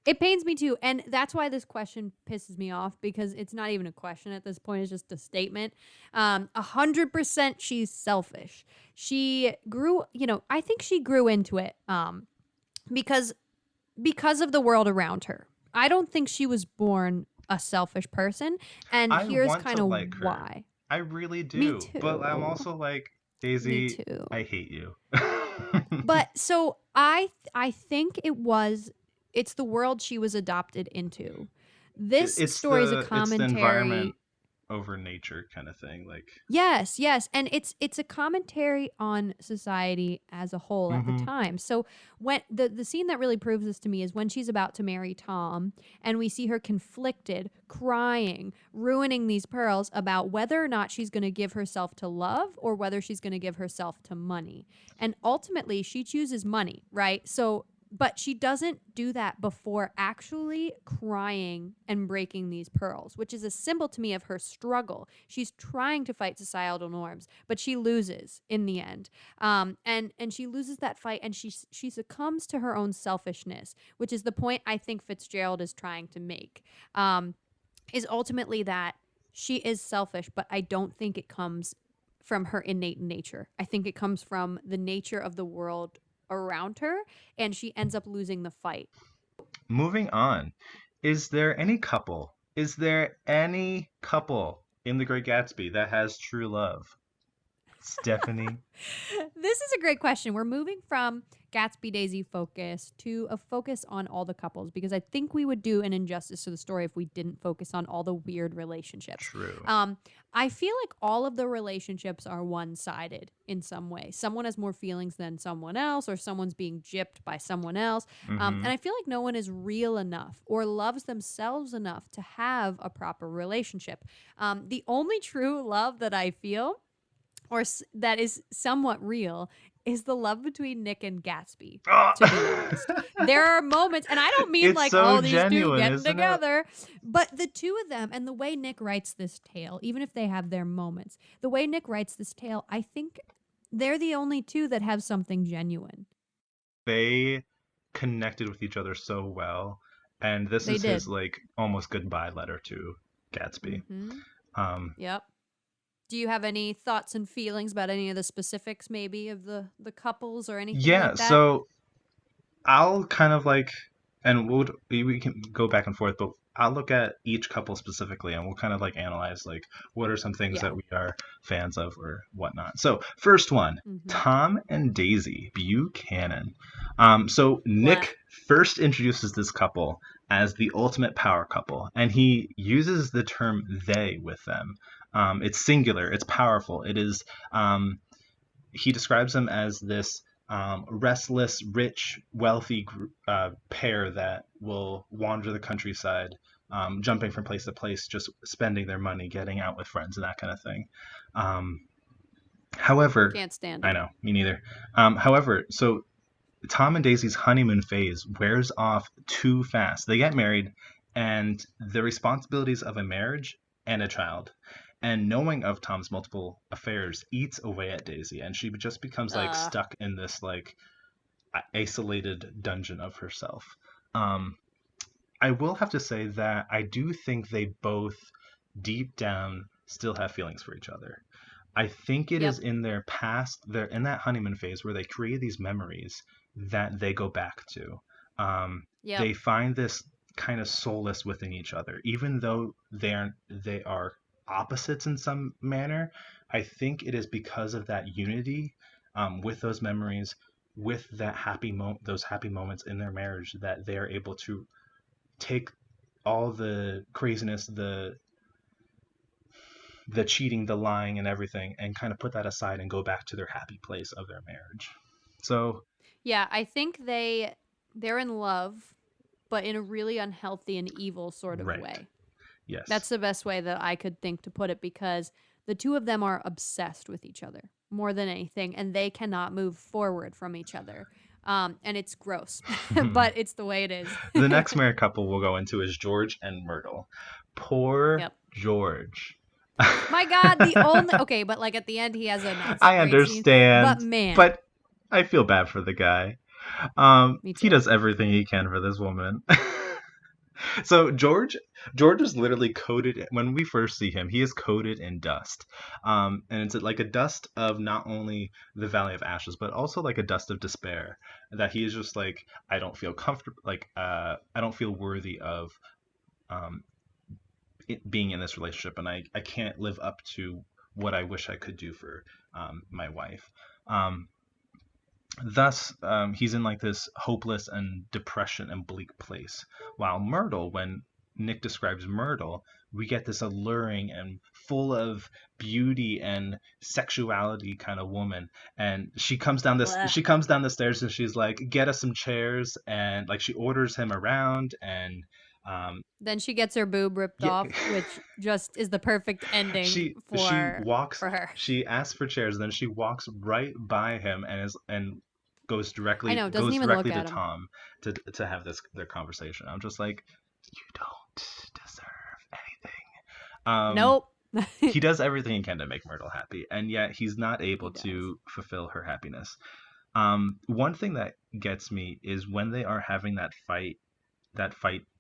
it pains me too. And that's why this question pisses me off, because it's not even a question at this point. It's just a statement. 100% she's selfish. She grew, I think she grew into it because of the world around her. I don't think she was born a selfish person. And I here's want kind to of like her. why. I really Me do. But I'm too. also like, Me Daisy, too. I hate you. But so I think it's the world she was adopted into. This It's story is a the environment commentary. over nature kind of thing. Like, Yes, yes, and it's a commentary on society as a whole at the hmm time. So when the scene that really proves this to me is when she's about to marry Tom, and we see her conflicted, crying, ruining these pearls about whether or not she's going to give herself to love or whether she's going to give herself to money. And ultimately, she chooses money, right? So but she doesn't do that before actually crying and breaking these pearls, which is a symbol to me of her struggle. She's trying to fight societal norms, but she loses in the end. And she loses that fight, and she succumbs to her own selfishness, which is the point I think Fitzgerald is trying to make. Is ultimately that she is selfish, but I don't think it comes from her innate nature. I think it comes from the nature of the world around her, and she ends up losing the fight. moving on. Is there any couple in The Great Gatsby that has true love? Stephanie? This is a great question. We're moving from Gatsby Daisy focus to a focus on all the couples, because I think we would do an injustice to the story if we didn't focus on all the weird relationships. True. I feel like all of the relationships are one sided in some way. Someone has more feelings than someone else, or someone's being gypped by someone else. And Mm-hmm. I feel like no one is real enough or loves themselves enough to have a proper relationship. The only true love that I feel, that is somewhat real, is the love between Nick and Gatsby, Oh! to be honest. There are moments, and I don't mean It's like, so oh, these two genuine, getting isn't it? together, but the two of them, and the way Nick writes this tale, even if they have their moments, the way Nick writes this tale, I think they're the only two that have something genuine. They connected with each other so well, and this They is his did. like almost goodbye letter to Gatsby. Mm-hmm. Um, Yep. Do you have any thoughts and feelings about any of the specifics, maybe, of the couples or anything yeah, like that? so I'll kind of like, and we can go back and forth, but I'll look at each couple specifically, and we'll kind of like analyze like what are some things Yeah. that we are fans of or whatnot. So first one, Mm-hmm. Tom and Daisy Buchanan. So What? Nick first introduces this couple as the ultimate power couple, and he uses the term "they" with them. It's singular. It's powerful. It is. He describes them as this restless, rich, wealthy pair that will wander the countryside, jumping from place to place, just spending their money, getting out with friends, and that kind of thing. Um, however, Can't stand I them. know, me neither. However, so Tom and Daisy's honeymoon phase wears off too fast. They get married, and the responsibilities of a marriage and a child, and knowing of Tom's multiple affairs eats away at Daisy, and she just becomes like Uh, stuck in this like isolated dungeon of herself. Um, I will have to say that I do think they both deep down still have feelings for each other. I think it is yep. in their past, they're in that honeymoon phase where they create these memories that they go back to. Yep. They find this kind of solace within each other, even though they are opposites in some manner. I think it is because of that unity, with those memories, with those happy moments in their marriage, that they are able to take all the craziness, the cheating, the lying, and everything, and kind of put that aside and go back to their happy place of their marriage. So, Yeah, I think they're in love, but in a really unhealthy and evil sort of right. way. That's Yes. the best way that I could think to put it, because the two of them are obsessed with each other more than anything, and they cannot move forward from each other. And it's gross, The but it's the way it is. next married couple we'll go into is George and Myrtle. Poor Yep. George. My God, the only okay, but like at the end he has a not so I great scene. But understand, man, but I feel bad for the guy. me He too. does everything he can for this woman. So George is literally coated when we first see him. He is coated in dust, and it's like a dust of not only the Valley of Ashes, but also like a dust of despair. That he is just like, I don't feel comfortable, like I don't feel worthy of um, being in this relationship, and I can't live up to what I wish I could do for my wife. Um, Thus, he's in like this hopeless and depression and bleak place. While Myrtle, when Nick describes Myrtle, we get this alluring and full of beauty and sexuality kind of woman. And Blech. she comes down the stairs and she's like, "Get us some chairs," and like she orders him around and Then she gets her boob ripped yeah. off, which just is the perfect ending for her. she asks for chairs, then she walks right by him and I know, doesn't goes even look directly to at him. Tom to have this their conversation. I'm just like, you don't deserve anything. Nope. He does everything he can to make Myrtle happy, and yet he's not He able does. to fulfill her happiness. One thing that gets me is when they are having that fight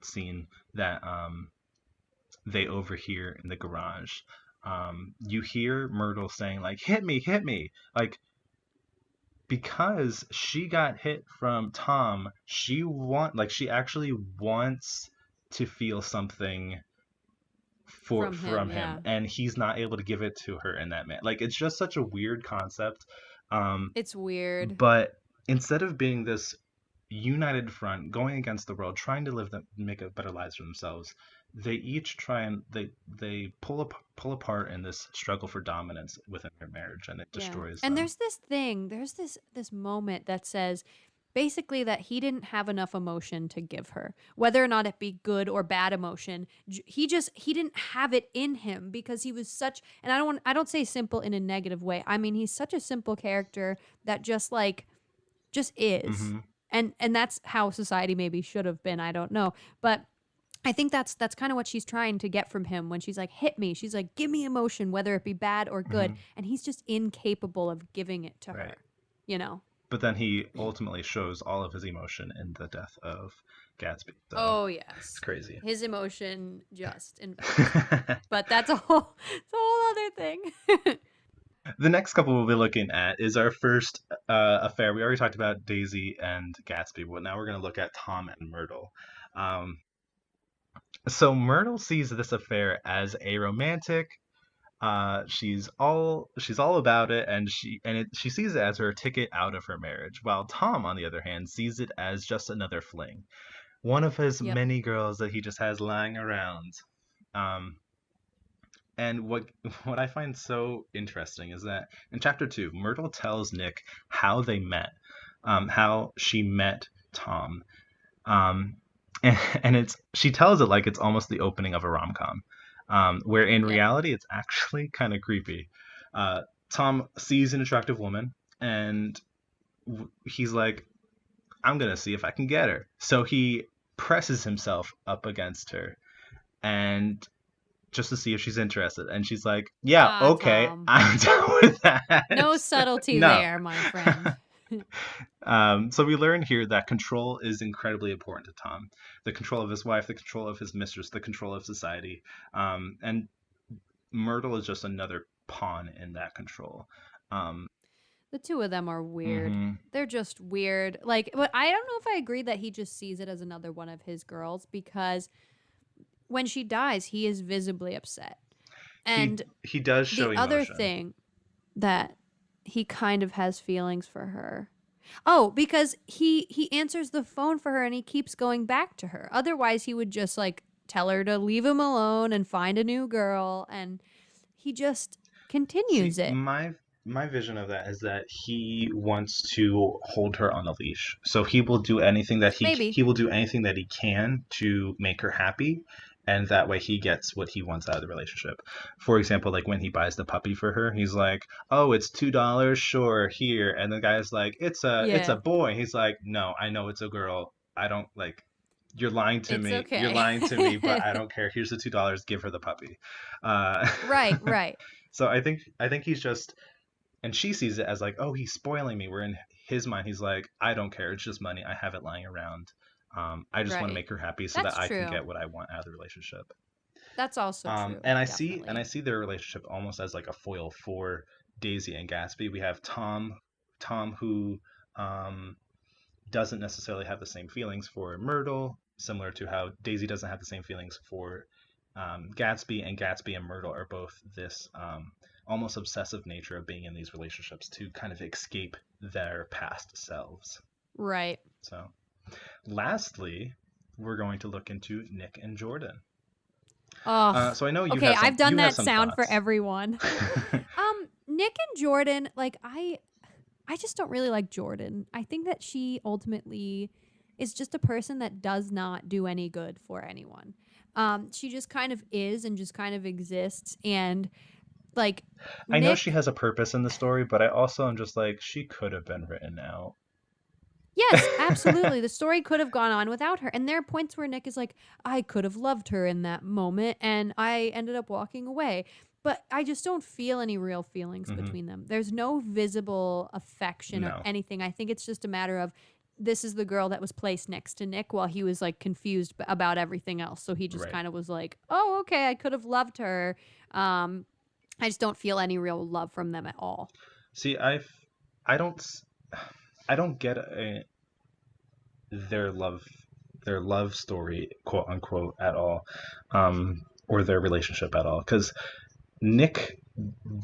scene that they overhear in the garage. You hear Myrtle saying like, hit me," like because she got hit from Tom. She actually wants to feel something From him, from him, yeah. and he's not able to give it to her in that man. Like it's just such a weird concept. Um, It's weird. but instead of being this united front going against the world, trying to make a better lives for themselves, they each try and they pull apart in this struggle for dominance within their marriage, and it Yeah. destroys And them. there's this thing, there's this moment that says basically that he didn't have enough emotion to give her. Whether or not it be good or bad emotion, he didn't have it in him because he was such, and I don't say simple in a negative way. I mean, he's such a simple character that just is. Hmm. And that's how society maybe should have been, I don't know. But I think that's kind of what she's trying to get from him when she's like, hit me. She's like, give me emotion, whether it be bad or good. Hmm. And he's just incapable of giving it to Right. her, you know? But then he ultimately shows all of his emotion in the death of Gatsby. So Oh, it's yes. crazy. His emotion just envelops him. But it's a whole other thing. The next couple we'll be looking at is our first affair. We already talked about Daisy and Gatsby, but now we're going to look at Tom and Myrtle. Um, so Myrtle sees this affair as a romantic. She's all about it, and she sees it as her ticket out of her marriage. While Tom, on the other hand, sees it as just another fling, one of his Yep. many girls that he just has lying around. Um, and what I find so interesting is that in chapter two, Myrtle tells Nick how they met, how she met Tom, um, and it's she tells it like it's almost the opening of a rom com, where in Yep. reality it's actually kind of creepy. Tom sees an attractive woman, and he's like, "I'm gonna see if I can get her." So he presses himself up against her, and just to see if she's interested. And she's like, "Yeah, Ah, okay, Tom. I'm down with that." No subtlety No. there, my friend. So we learn here that control is incredibly important to Tom. The control of his wife, the control of his mistress, the control of society. And Myrtle is just another pawn in that control. Um, The two of them are weird. mhm, They're just weird. Like, but I don't know if I agree that he just sees it as another one of his girls because when she dies, he is visibly upset. And he does show the other emotion. thing that he kind of has feelings for her. Oh, because he answers the phone for her and he keeps going back to her. Otherwise, he would just like tell her to leave him alone and find a new girl and he just See, continues it. my vision of that is that he wants to hold her on a leash. So he will do anything that Maybe. he will do anything that he can to make her happy, and that way he gets what he wants out of the relationship. For example, like when he buys the puppy for her, he's like, "Oh, it's $2, sure, here." And the guy's like, it's a Yeah. boy." He's like, "No, I know it's a girl. I don't like." You're lying to It's me. You're lying to me, but I okay. don't care. Here's the $2. Give her the puppy. Uh, Right, right. so I think he's just, and she sees it as like, oh, he's spoiling me. Where in his mind, he's like, I don't care. It's just money. I have it lying around. I just want to Right. make her happy so That's that I can true. get what I want out of the relationship. That's also true, And I definitely. see their relationship almost as like a foil for Daisy and Gatsby. We have Tom who um, doesn't necessarily have the same feelings for Myrtle, similar to how Daisy doesn't have the same feelings for Gatsby, and Gatsby and Myrtle are both this almost obsessive nature of being in these relationships to kind of escape their past selves. Right. So, lastly, we're going to look into Nick and Jordan. Oh, So I know okay. I've done you have that some sound for thoughts. everyone. Nick and Jordan, like I just don't really like Jordan. I think that she ultimately is just a person that does not do any good for anyone. She just kind of is and just kind of exists. And like I know she Nick, has a purpose in the story, but I also am just like she could have been written out. yes, absolutely. The story could have gone on without her. And there are points where Nick is like, I could have loved her in that moment and I ended up walking away. But I just don't feel any real feelings Hmm. between them. There's no visible affection or No, anything. I think it's just a matter of this is the girl that was placed next to Nick while he was like confused about everything else. So he just right. kind of was like, oh, okay, I could have loved her. Um, I just don't feel any real love from them at all. See, I don't, I don't get their love, their love story, quote unquote, at all, or their relationship at all, because Nick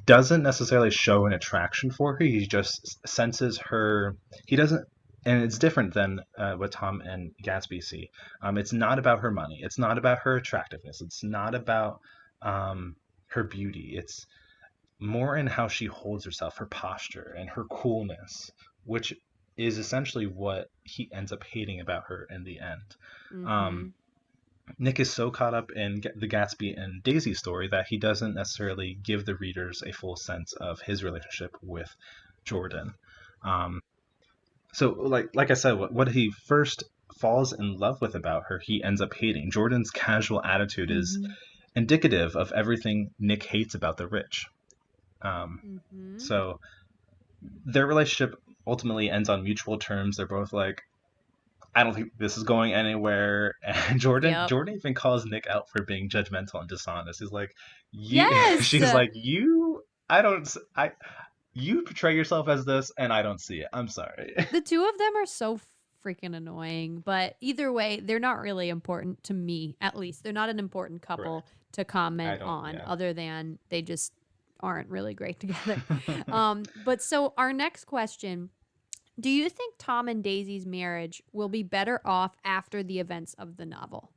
doesn't necessarily show an attraction for her. He just senses her. He doesn't, and it's different than what Tom and Gatsby see. It's not about her money. It's not about her attractiveness. It's not about her beauty. It's more in how she holds herself, her posture, and her coolness, which is essentially what he ends up hating about her in the end. Mm-hmm. Um, Nick is so caught up in the Gatsby and Daisy story that he doesn't necessarily give the readers a full sense of his relationship with Jordan. Um, so, like I said, what he first falls in love with about her, he ends up hating. Jordan's casual attitude is Mm-hmm. indicative of everything Nick hates about the rich. Um, Mm-hmm. so their relationship ultimately ends on mutual terms. They're both like, I don't think this is going anywhere. And Yep. Jordan even calls Nick out for being judgmental and dishonest. He's like, you. Yes. She's like, you. I don't. I. You portray yourself as this, and I don't see it. I'm sorry. The two of them are so freaking annoying, but either way, they're not really important to me, at least. They're not an important couple Correct. to I comment don't. on, Yeah. other than they just aren't really great together. But so our next question, do you think Tom and Daisy's marriage will be better off after the events of the novel?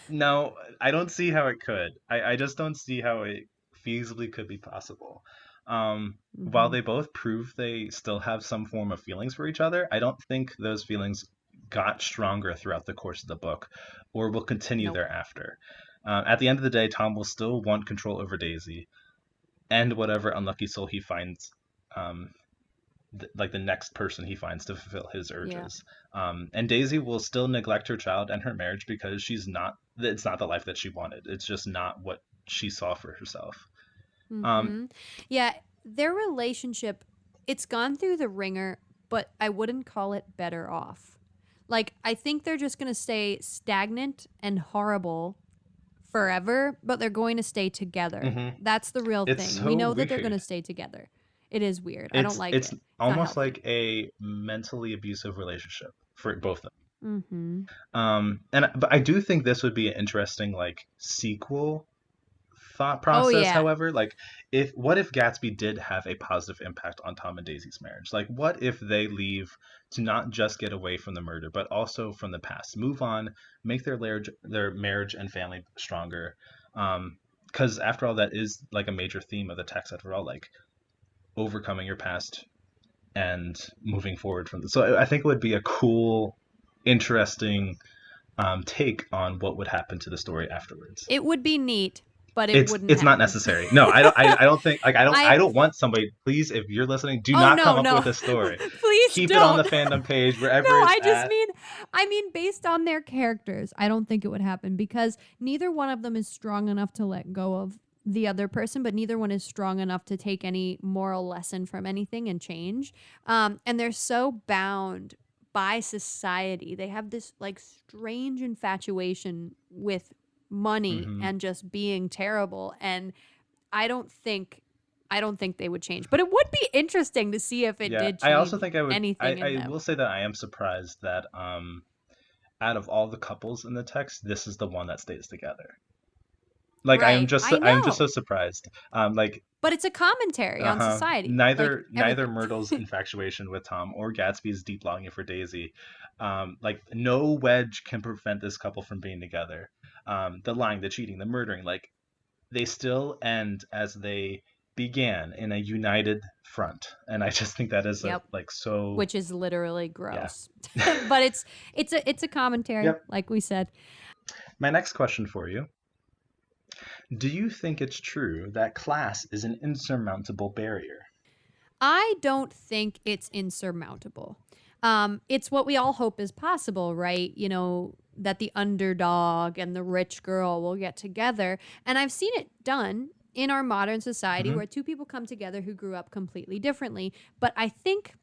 No, I don't see how it could. I just don't see how it feasibly could be possible. While Mm-hmm. they both prove they still have some form of feelings for each other, I don't think those feelings got stronger throughout the course of the book or will continue Nope. thereafter. At the end of the day, Tom will still want control over Daisy and whatever unlucky soul he finds, um, like the next person he finds to fulfill his Yeah. urges. And Daisy will still neglect her child and her marriage because it's not the life that she wanted. It's just not what she saw for herself. Um, Mm-hmm. Yeah, their relationship, it's gone through the ringer, but I wouldn't call it better off. Like, I think they're just going to stay stagnant and horrible forever, but they're going to stay together. mhm. That's the real It's thing. We so know that they're going weird. to stay together. It is weird. I don't like It's it. It's not almost healthy. like a mentally abusive relationship for both of Mm-hmm. them. And but I do think this would be an interesting like sequel thought Oh, process. yeah. However, like if what if Gatsby did have a positive impact on Tom and Daisy's marriage? Like what if they leave to not just get away from the murder, but also from the past, move on, make their marriage and family stronger? Because after all, that is like a major theme of the text. After all, like overcoming your past and moving forward from this. So I think it would be a cool, interesting take on what would happen to the story afterwards. It would be neat. but it wouldn't It's not happen. necessary. No, I don't think like I I don't want somebody. Please, if you're listening, do Oh not come no, up no. with a story. Please Keep it on the don't. fandom page No, wherever it's at. I mean based on their characters, I don't think it would happen because neither one of them is strong enough to let go of the other person, but neither one is strong enough to take any moral lesson from anything and change. And they're so bound by society. They have this like strange infatuation with money Hmm. and just being terrible. And I don't think I don't think they would change. But it would be interesting to see if it Yeah, did I also change think I would. anything in I them. will say that I am surprised that out of all the couples in the text, this is the one that stays together. Like Right. I I'm just know. so surprised. Like But it's a commentary on uh-huh. society, like Neither everything. Myrtle's infatuation with Tom or Gatsby's deep longing for Daisy, like no wedge can prevent this couple from being together. The lying, the cheating, the murdering, like they still end as they began in a united front, and I just think that is a Yep. like so Which is literally yeah. gross. But it's a commentary, Yep. like we said. My next question for you: do you think it's true that class is an insurmountable barrier? I don't think it's insurmountable. It's what we all hope is possible, right? You know, that the underdog and the rich girl will get together. And I've seen it done in our modern society Hmm. where two people come together who grew up completely differently. But I think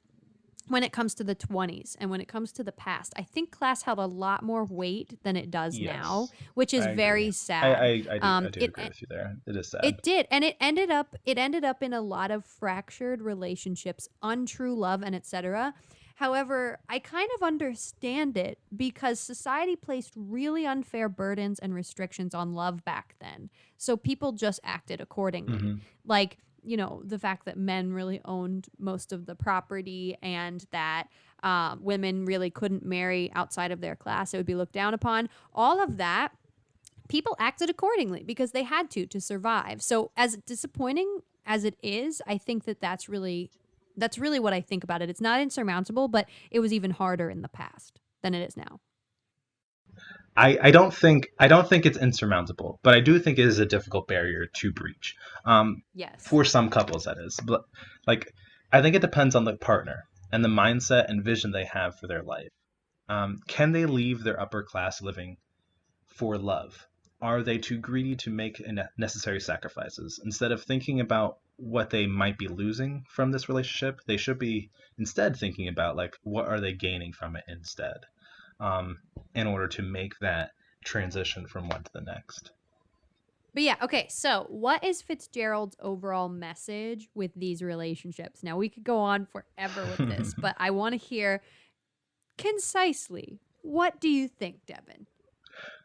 when it comes to the 20s and when it comes to the past, I think class held a lot more weight than it does now, Yes, which is I agree. very sad. I Um, do it agree with you there. It is sad. it did, and it ended up in a lot of fractured relationships, untrue love, and etc. However, I kind of understand it because society placed really unfair burdens and restrictions on love back then. So people just acted accordingly. Hmm. Like, the fact that men really owned most of the property and that women really couldn't marry outside of their class, it would be looked down upon. All of that, people acted accordingly because they had to survive. So as disappointing as it is, I think that that's really what I think about it. It's not insurmountable, but it was even harder in the past than it is now. I don't think it's insurmountable, but I do think it is a difficult barrier to breach. Yes. For some couples, that is. But like, I think it depends on the partner and the mindset and vision they have for their life. Can they leave their upper class living for love? Are they too greedy to make necessary sacrifices? Instead of thinking about what they might be losing from this relationship, they should be instead thinking about like what are they gaining from it instead, um, in order to make that transition from one to the next. But yeah, okay. So, what is Fitzgerald's overall message with these relationships? Now, we could go on forever with this, but I want to hear concisely, what do you think, Devin?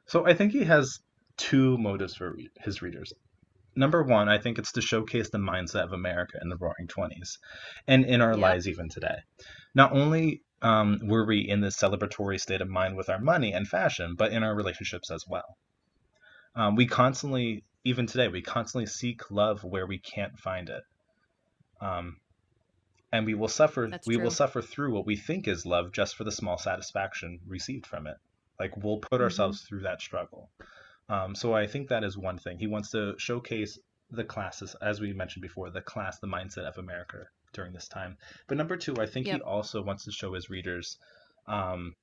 So I think he has two motives for his readers. Number one, I think it's to showcase the mindset of America in the Roaring Twenties, and in our Yep. lives even today. Not only were we in this celebratory state of mind with our money and fashion, but in our relationships as well. We constantly, even today, we constantly seek love where we can't find it, um, and That's we will true. suffer through what we think is love just for the small satisfaction received from it. Like we'll put Mhm. ourselves through that struggle. So I think that is one thing. He wants to showcase the classes, as we mentioned before, the mindset of America during this time. But number two, I think he Yep. also wants to show his readers um,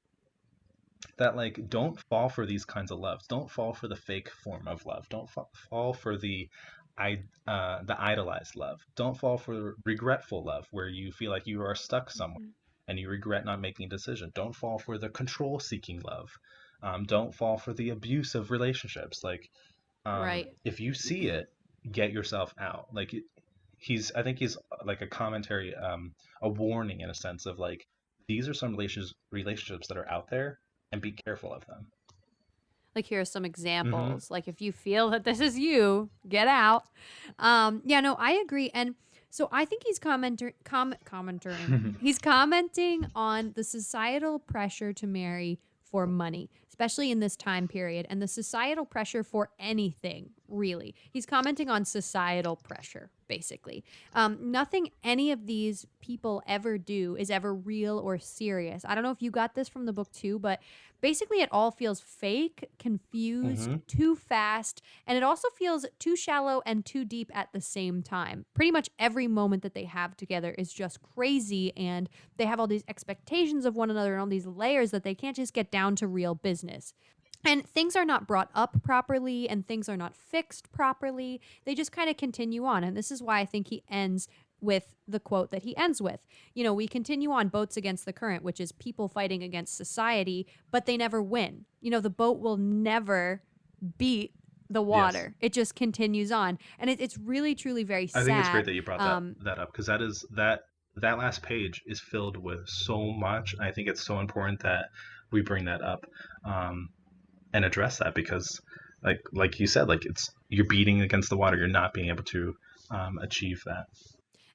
that like don't fall for these kinds of loves. Don't fall for the fake form of love. Don't fall for the idolized love. Don't fall for regretful love, where you feel like you are stuck somewhere Mhm. and you regret not making a decision. Don't fall for the control-seeking love. Don't fall for the abuse of relationships. Like Right. if you see it, get yourself out. Like I think he's like a commentary, a warning in a sense of like these are some relationships that are out there, and be careful of them. Like, here are some Hmm. examples. Like, if you feel that this is you, get out. Yeah, no, I agree. And so I think he's commenting. He's commenting on the societal pressure to marry for money, especially in this time period, and the societal pressure for anything, really. He's commenting on societal pressure, basically. Nothing any of these people ever do is ever real or serious. I don't know if you got this from the book too, but Basically, it all feels fake, confused, Hmm. too fast, and it also feels too shallow and too deep at the same time. Pretty much every moment that they have together is just crazy, and they have all these expectations of one another and all these layers that they can't just get down to real business. And things are not brought up properly and things are not fixed properly. They just kind of continue on. And this is why I think he ends with the quote that he ends with. We continue on boats against the current, which is people fighting against society, but they never win. The boat will never beat the Yes. water. It just continues on. And it's really, truly very I think it's great sad. that you brought that up, because that last page is filled with so much. I think it's so important that we bring that up, um, and address that, because like you said, like it's you're beating against the water. You're not being able to achieve that.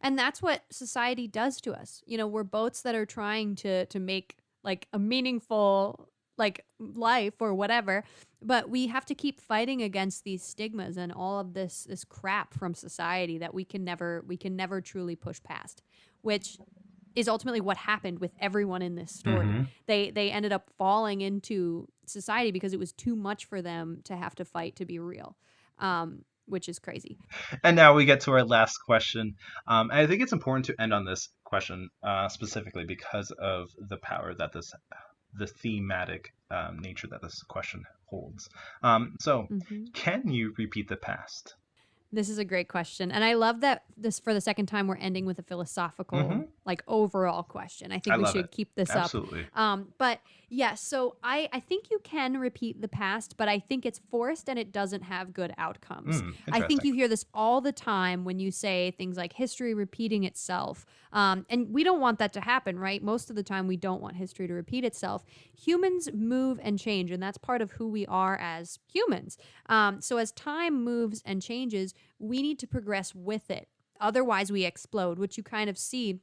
And that's what society does to us. We're boats that are trying to make like a meaningful like life or whatever, but we have to keep fighting against these stigmas and all of this crap from society that we can never truly push past, which is ultimately what happened with everyone in this story. Hmm. They ended up falling into society because it was too much for them to have to fight to be real, which is crazy. And now we get to our last question. And I think it's important to end on this question, specifically because of the power that the thematic nature that this question holds. So, Hmm. can you repeat the past? This is a great question. And I love that this for the second time we're ending with a philosophical, Hmm. like overall question. I I think we love it. should keep this up. Absolutely. But yeah, so I think you can repeat the past, but I think it's forced and it doesn't have good outcomes. I think Interesting. you hear this all the time when you say things like history repeating itself. And we don't want that to happen, right? Most of the time, we don't want history to repeat itself. Humans move and change, and that's part of who we are as humans. So as time moves and changes, we need to progress with it. Otherwise, we explode, which you kind of see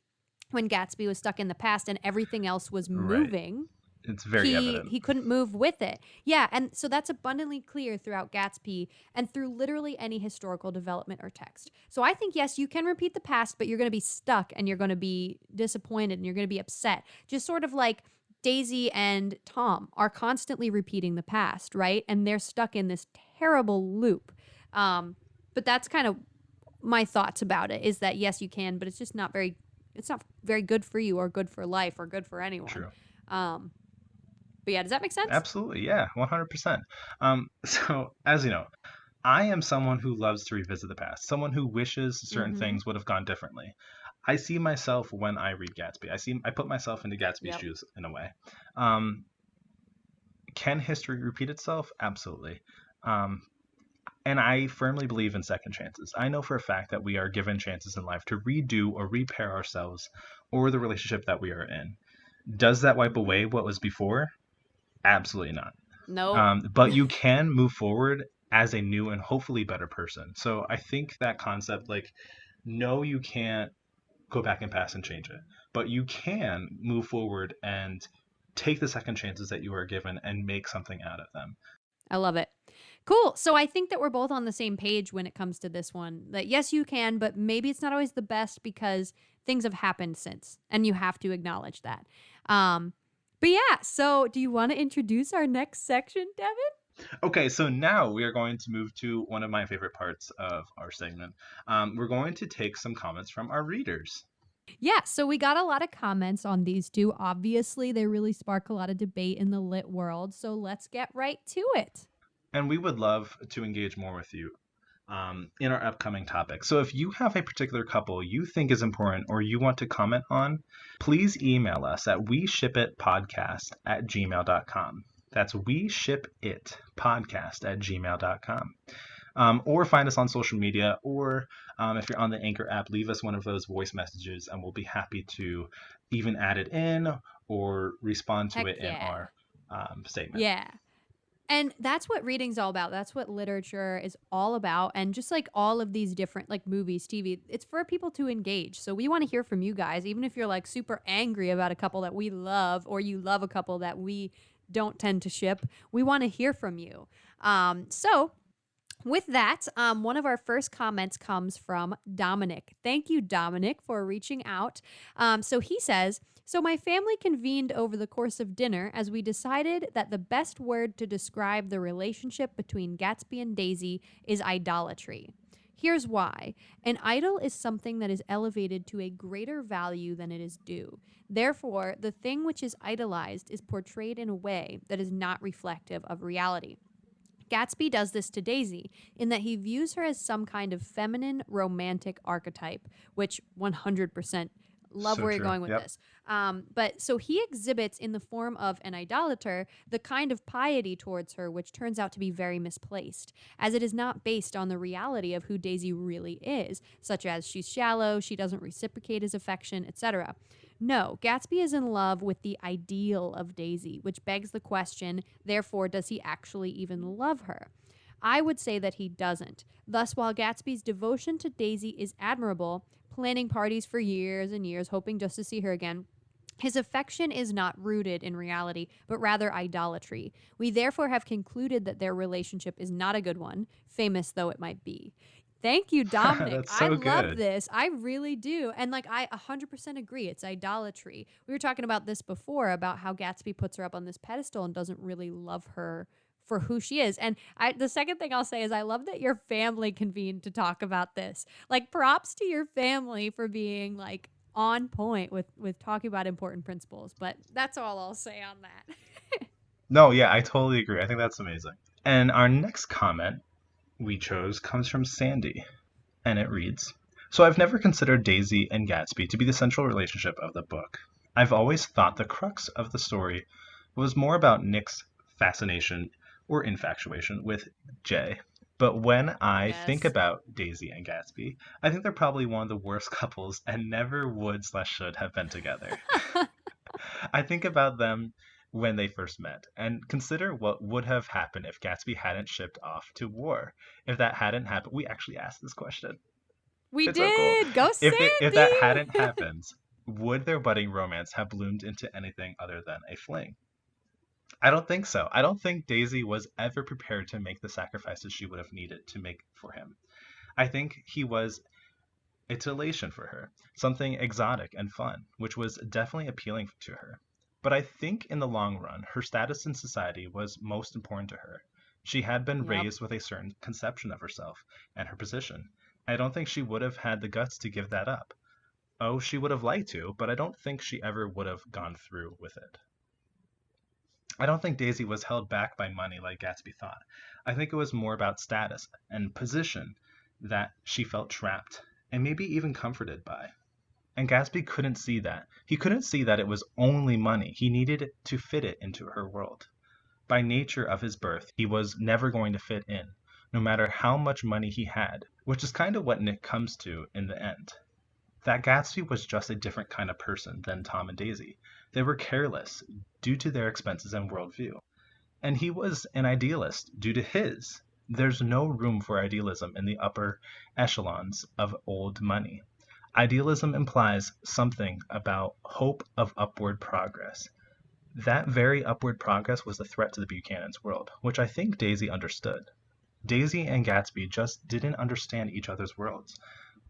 when Gatsby was stuck in the past and everything else was Right. moving. It's very He evident. he couldn't move with it. Yeah, and so that's abundantly clear throughout Gatsby and through literally any historical development or text. So I think yes, you can repeat the past, but you're going to be stuck and you're going to be disappointed and you're going to be upset. Just sort of like Daisy and Tom are constantly repeating the past, right? And they're stuck in this terrible loop. But that's kind of my thoughts about it is that yes, you can, but it's not very good for you or good for life or good for anyone. True. Um, but yeah, does that make sense? Absolutely. Yeah. 100%. So, as you know, I am someone who loves to revisit the past, someone who wishes certain Mm-hmm. things would have gone differently. I see myself when I read Gatsby. I put myself into Gatsby's Yep. shoes in a way. Um, can history repeat itself? Absolutely. Um, and I firmly believe in second chances. I know for a fact that we are given chances in life to redo or repair ourselves or the relationship that we are in. Does that wipe Mm-hmm. away what was before? Absolutely not. Nope. But you can move forward as a new and hopefully better person. So I think that concept, like, no, you can't go back in past and change it, but you can move forward and take the second chances that you are given and make something out of them. I love it. Cool. So I think that we're both on the same page when it comes to this one. That yes, you can, but maybe it's not always the best because things have happened since, and you have to acknowledge that. Um, but yeah. So do you want to introduce our next section, Devin? Okay, so now we are going to move to one of my favorite parts of our segment. We're going to take some comments from our readers. Yeah, so we got a lot of comments on these two. Obviously, they really spark a lot of debate in the lit world. So let's get right to it. And we would love to engage more with you in our upcoming topic. So if you have a particular couple you think is important or you want to comment on, please email us at weshipitpodcast@gmail.com. That's weshipitpodcast@gmail.com. Or find us on social media, or if you're on the Anchor app, leave us one of those voice messages and we'll be happy to even add it in or respond to Heck it in yeah. our statement. Yeah. And that's what reading's all about. That's what literature is all about. And just like all of these different like movies, TV, it's for people to engage. So we want to hear from you guys, even if you're like super angry about a couple that we love or you love a couple that we don't tend to ship. We want to hear from you. So With that, one of our first comments comes from Dominic. Thank you, Dominic, for reaching out. So he says, so my family convened over the course of dinner as we decided that the best word to describe the relationship between Gatsby and Daisy is idolatry. Here's why. An idol is something that is elevated to a greater value than it is due. Therefore, the thing which is idolized is portrayed in a way that is not reflective of reality. Gatsby does this to Daisy in that he views her as some kind of feminine romantic archetype, which 100% love So where you're true. going with Yep. this. But so he exhibits in the form of an idolater the kind of piety towards her which turns out to be very misplaced, as it is not based on the reality of who Daisy really is, such as she's shallow, she doesn't reciprocate his affection, etc. No, Gatsby is in love with the ideal of Daisy, which begs the question, therefore, does he actually even love her? I would say that he doesn't. Thus, while Gatsby's devotion to Daisy is admirable, planning parties for years and years, hoping just to see her again, his affection is not rooted in reality, but rather idolatry. We therefore have concluded that their relationship is not a good one, famous though it might be. Thank you, Dominic. That's I so love good. this. I really do. And like, I 100% agree. It's idolatry. We were talking about this before about how Gatsby puts her up on this pedestal and doesn't really love her for who she is. And the second thing I'll say is I love that your family convened to talk about this. Like, props to your family for being like on point with talking about important principles. But that's all I'll say on that. No, yeah, I totally agree. I think that's amazing. And our next comment we chose comes from Sandy, and it reads, so I've never considered Daisy and Gatsby to be the central relationship of the book. I've always thought the crux of the story was more about Nick's fascination or infatuation with Jay. But when I think Yes. about Daisy and Gatsby, I think they're probably one of the worst couples and never would/should have been together. I think about them when they first met and consider what would have happened if Gatsby hadn't shipped off to war. If that hadn't happened, we actually asked this question. We It's so cool. did. Go If that hadn't Sandy. happened, would their budding romance have bloomed into anything other than a fling? I don't think so. I don't think Daisy was ever prepared to make the sacrifices she would have needed to make for him. I think he was a titillation for her, something exotic and fun, which was definitely appealing to her. But I think in the long run, her status in society was most important to her. She had been Yep. raised with a certain conception of herself and her position. I don't think she would have had the guts to give that up. Oh, she would have liked to, but I don't think she ever would have gone through with it. I don't think Daisy was held back by money like Gatsby thought. I think it was more about status and position that she felt trapped and maybe even comforted by. And Gatsby couldn't see that. He couldn't see that it was only money. He needed to fit it into her world. By nature of his birth, he was never going to fit in, no matter how much money he had, which is kind of what Nick comes to in the end. That Gatsby was just a different kind of person than Tom and Daisy. They were careless due to their expenses and worldview. And he was an idealist due to his. There's no room for idealism in the upper echelons of old money. Idealism implies something about hope of upward progress. That very upward progress was a threat to the Buchanan's world, which I think Daisy understood. Daisy and Gatsby just didn't understand each other's worlds,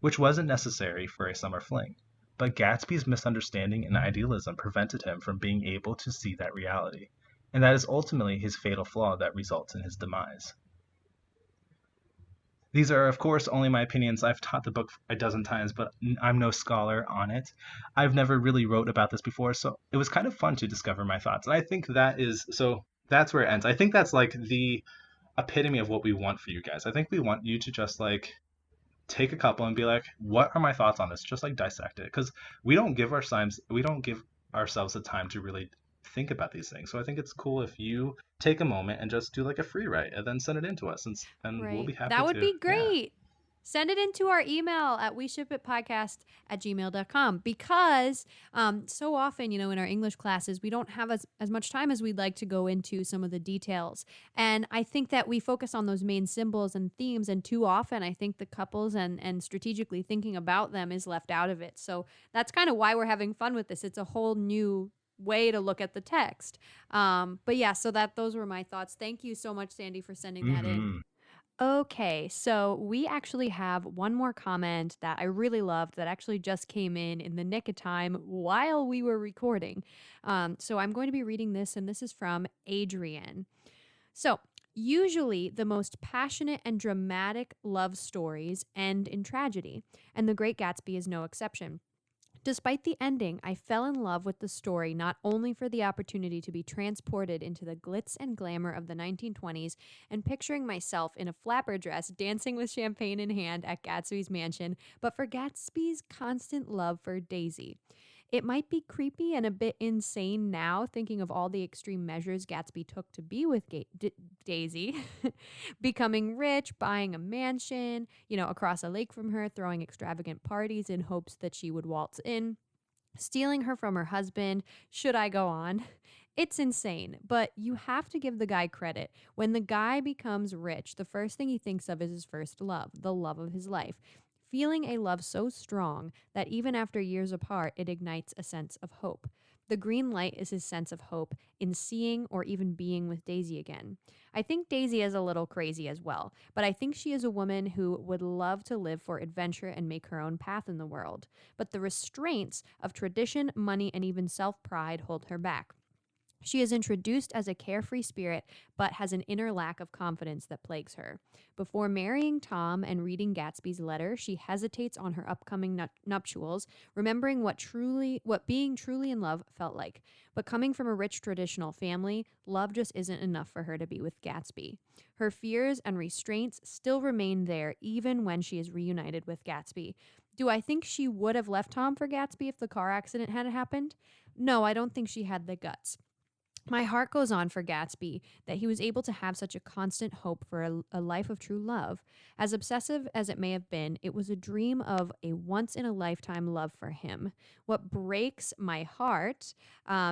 which wasn't necessary for a summer fling. But Gatsby's misunderstanding and idealism prevented him from being able to see that reality, and that is ultimately his fatal flaw that results in his demise. These are, of course, only my opinions. I've taught the book a dozen times, but I'm no scholar on it. I've never really wrote about this before, so it was kind of fun to discover my thoughts. And I think that is so. That's where it ends. I think that's like the epitome of what we want for you guys. I think we want you to just like take a couple and be like, what are my thoughts on this? Just like dissect it, because we don't give ourselves the time to really think about these things. So I think it's cool if you take a moment and just do like a free write and then send it in to us, and we'll Right. be happy That would to. be Yeah. great. Send it into our email at weshipitpodcast@gmail.com because so often, in our English classes, we don't have as much time as we'd like to go into some of the details. And I think that we focus on those main symbols and themes. And too often, I think the couples and strategically thinking about them is left out of it. So that's kind of why we're having fun with this. It's a whole new way to look at the text. But yeah, so those were my thoughts. Thank you so much, Sandy, for sending that in. Mm-hmm. Okay, so we actually have one more comment that I really loved that actually just came in the nick of time while we were recording. So I'm going to be reading this, and this is from Adrian. So, usually the most passionate and dramatic love stories end in tragedy, and The Great Gatsby is no exception. Despite the ending, I fell in love with the story not only for the opportunity to be transported into the glitz and glamour of the 1920s and picturing myself in a flapper dress dancing with champagne in hand at Gatsby's mansion, but for Gatsby's constant love for Daisy. It might be creepy and a bit insane now, thinking of all the extreme measures Gatsby took to be with Daisy, becoming rich, buying a mansion, across a lake from her, throwing extravagant parties in hopes that she would waltz in, stealing her from her husband. Should I go on? It's insane, but you have to give the guy credit. When the guy becomes rich, the first thing he thinks of is his first love, the love of his life. Feeling a love so strong that even after years apart, it ignites a sense of hope. The green light is his sense of hope in seeing or even being with Daisy again. I think Daisy is a little crazy as well, but I think she is a woman who would love to live for adventure and make her own path in the world. But the restraints of tradition, money, and even self pride hold her back. She is introduced as a carefree spirit, but has an inner lack of confidence that plagues her. Before marrying Tom and reading Gatsby's letter, she hesitates on her upcoming nuptials, remembering what being truly in love felt like. But coming from a rich traditional family, love just isn't enough for her to be with Gatsby. Her fears and restraints still remain there even when she is reunited with Gatsby. Do I think she would have left Tom for Gatsby if the car accident had happened? No, I don't think she had the guts. My heart goes on for Gatsby that he was able to have such a constant hope for a life of true love. As obsessive as it may have been, it was a dream of a once in a lifetime love for him. What breaks my heart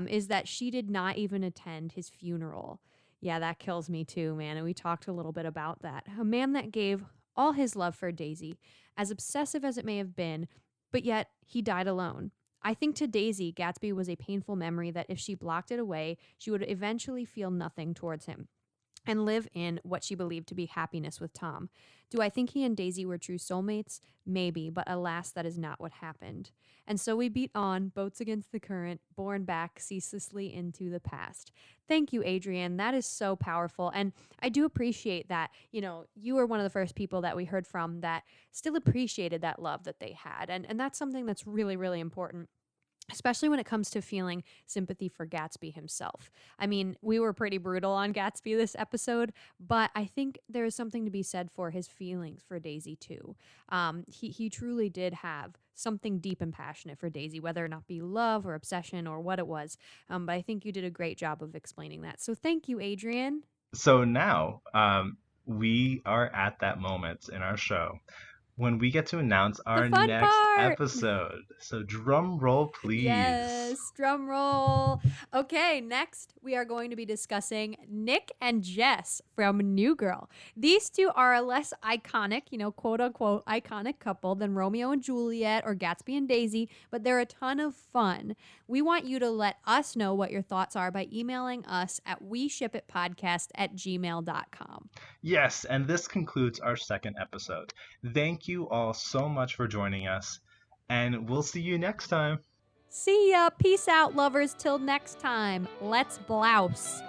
is that she did not even attend his funeral. Yeah, that kills me too, man. And we talked a little bit about that. A man that gave all his love for Daisy, as obsessive as it may have been, but yet he died alone. I think to Daisy, Gatsby was a painful memory that if she blocked it away, she would eventually feel nothing towards him and live in what she believed to be happiness with Tom. Do I think he and Daisy were true soulmates? Maybe, but alas, that is not what happened. And so we beat on, boats against the current, borne back ceaselessly into the past. Thank you, Adrian. That is so powerful. And I do appreciate that, you were one of the first people that we heard from that still appreciated that love that they had. And that's something that's really, really important, especially when it comes to feeling sympathy for Gatsby himself. I mean, we were pretty brutal on Gatsby this episode, but I think there is something to be said for his feelings for Daisy too. He truly did have something deep and passionate for Daisy, whether or not be love or obsession or what it was. But I think you did a great job of explaining that. So thank you, Adrian. So now we are at that moment in our show when we get to announce The our fun next part. episode. So drum roll, please. Yes, drum roll. Okay, next we are going to be discussing Nick and Jess from New Girl. These two are a less iconic, quote unquote iconic couple than Romeo and Juliet or Gatsby and Daisy, but they're a ton of fun. We want you to let us know what your thoughts are by emailing us at weshipitpodcast@gmail.com. Yes, and this concludes our second episode. Thank you all so much for joining us, and we'll see you next time. See ya. Peace out, lovers. Till next time. Let's blouse.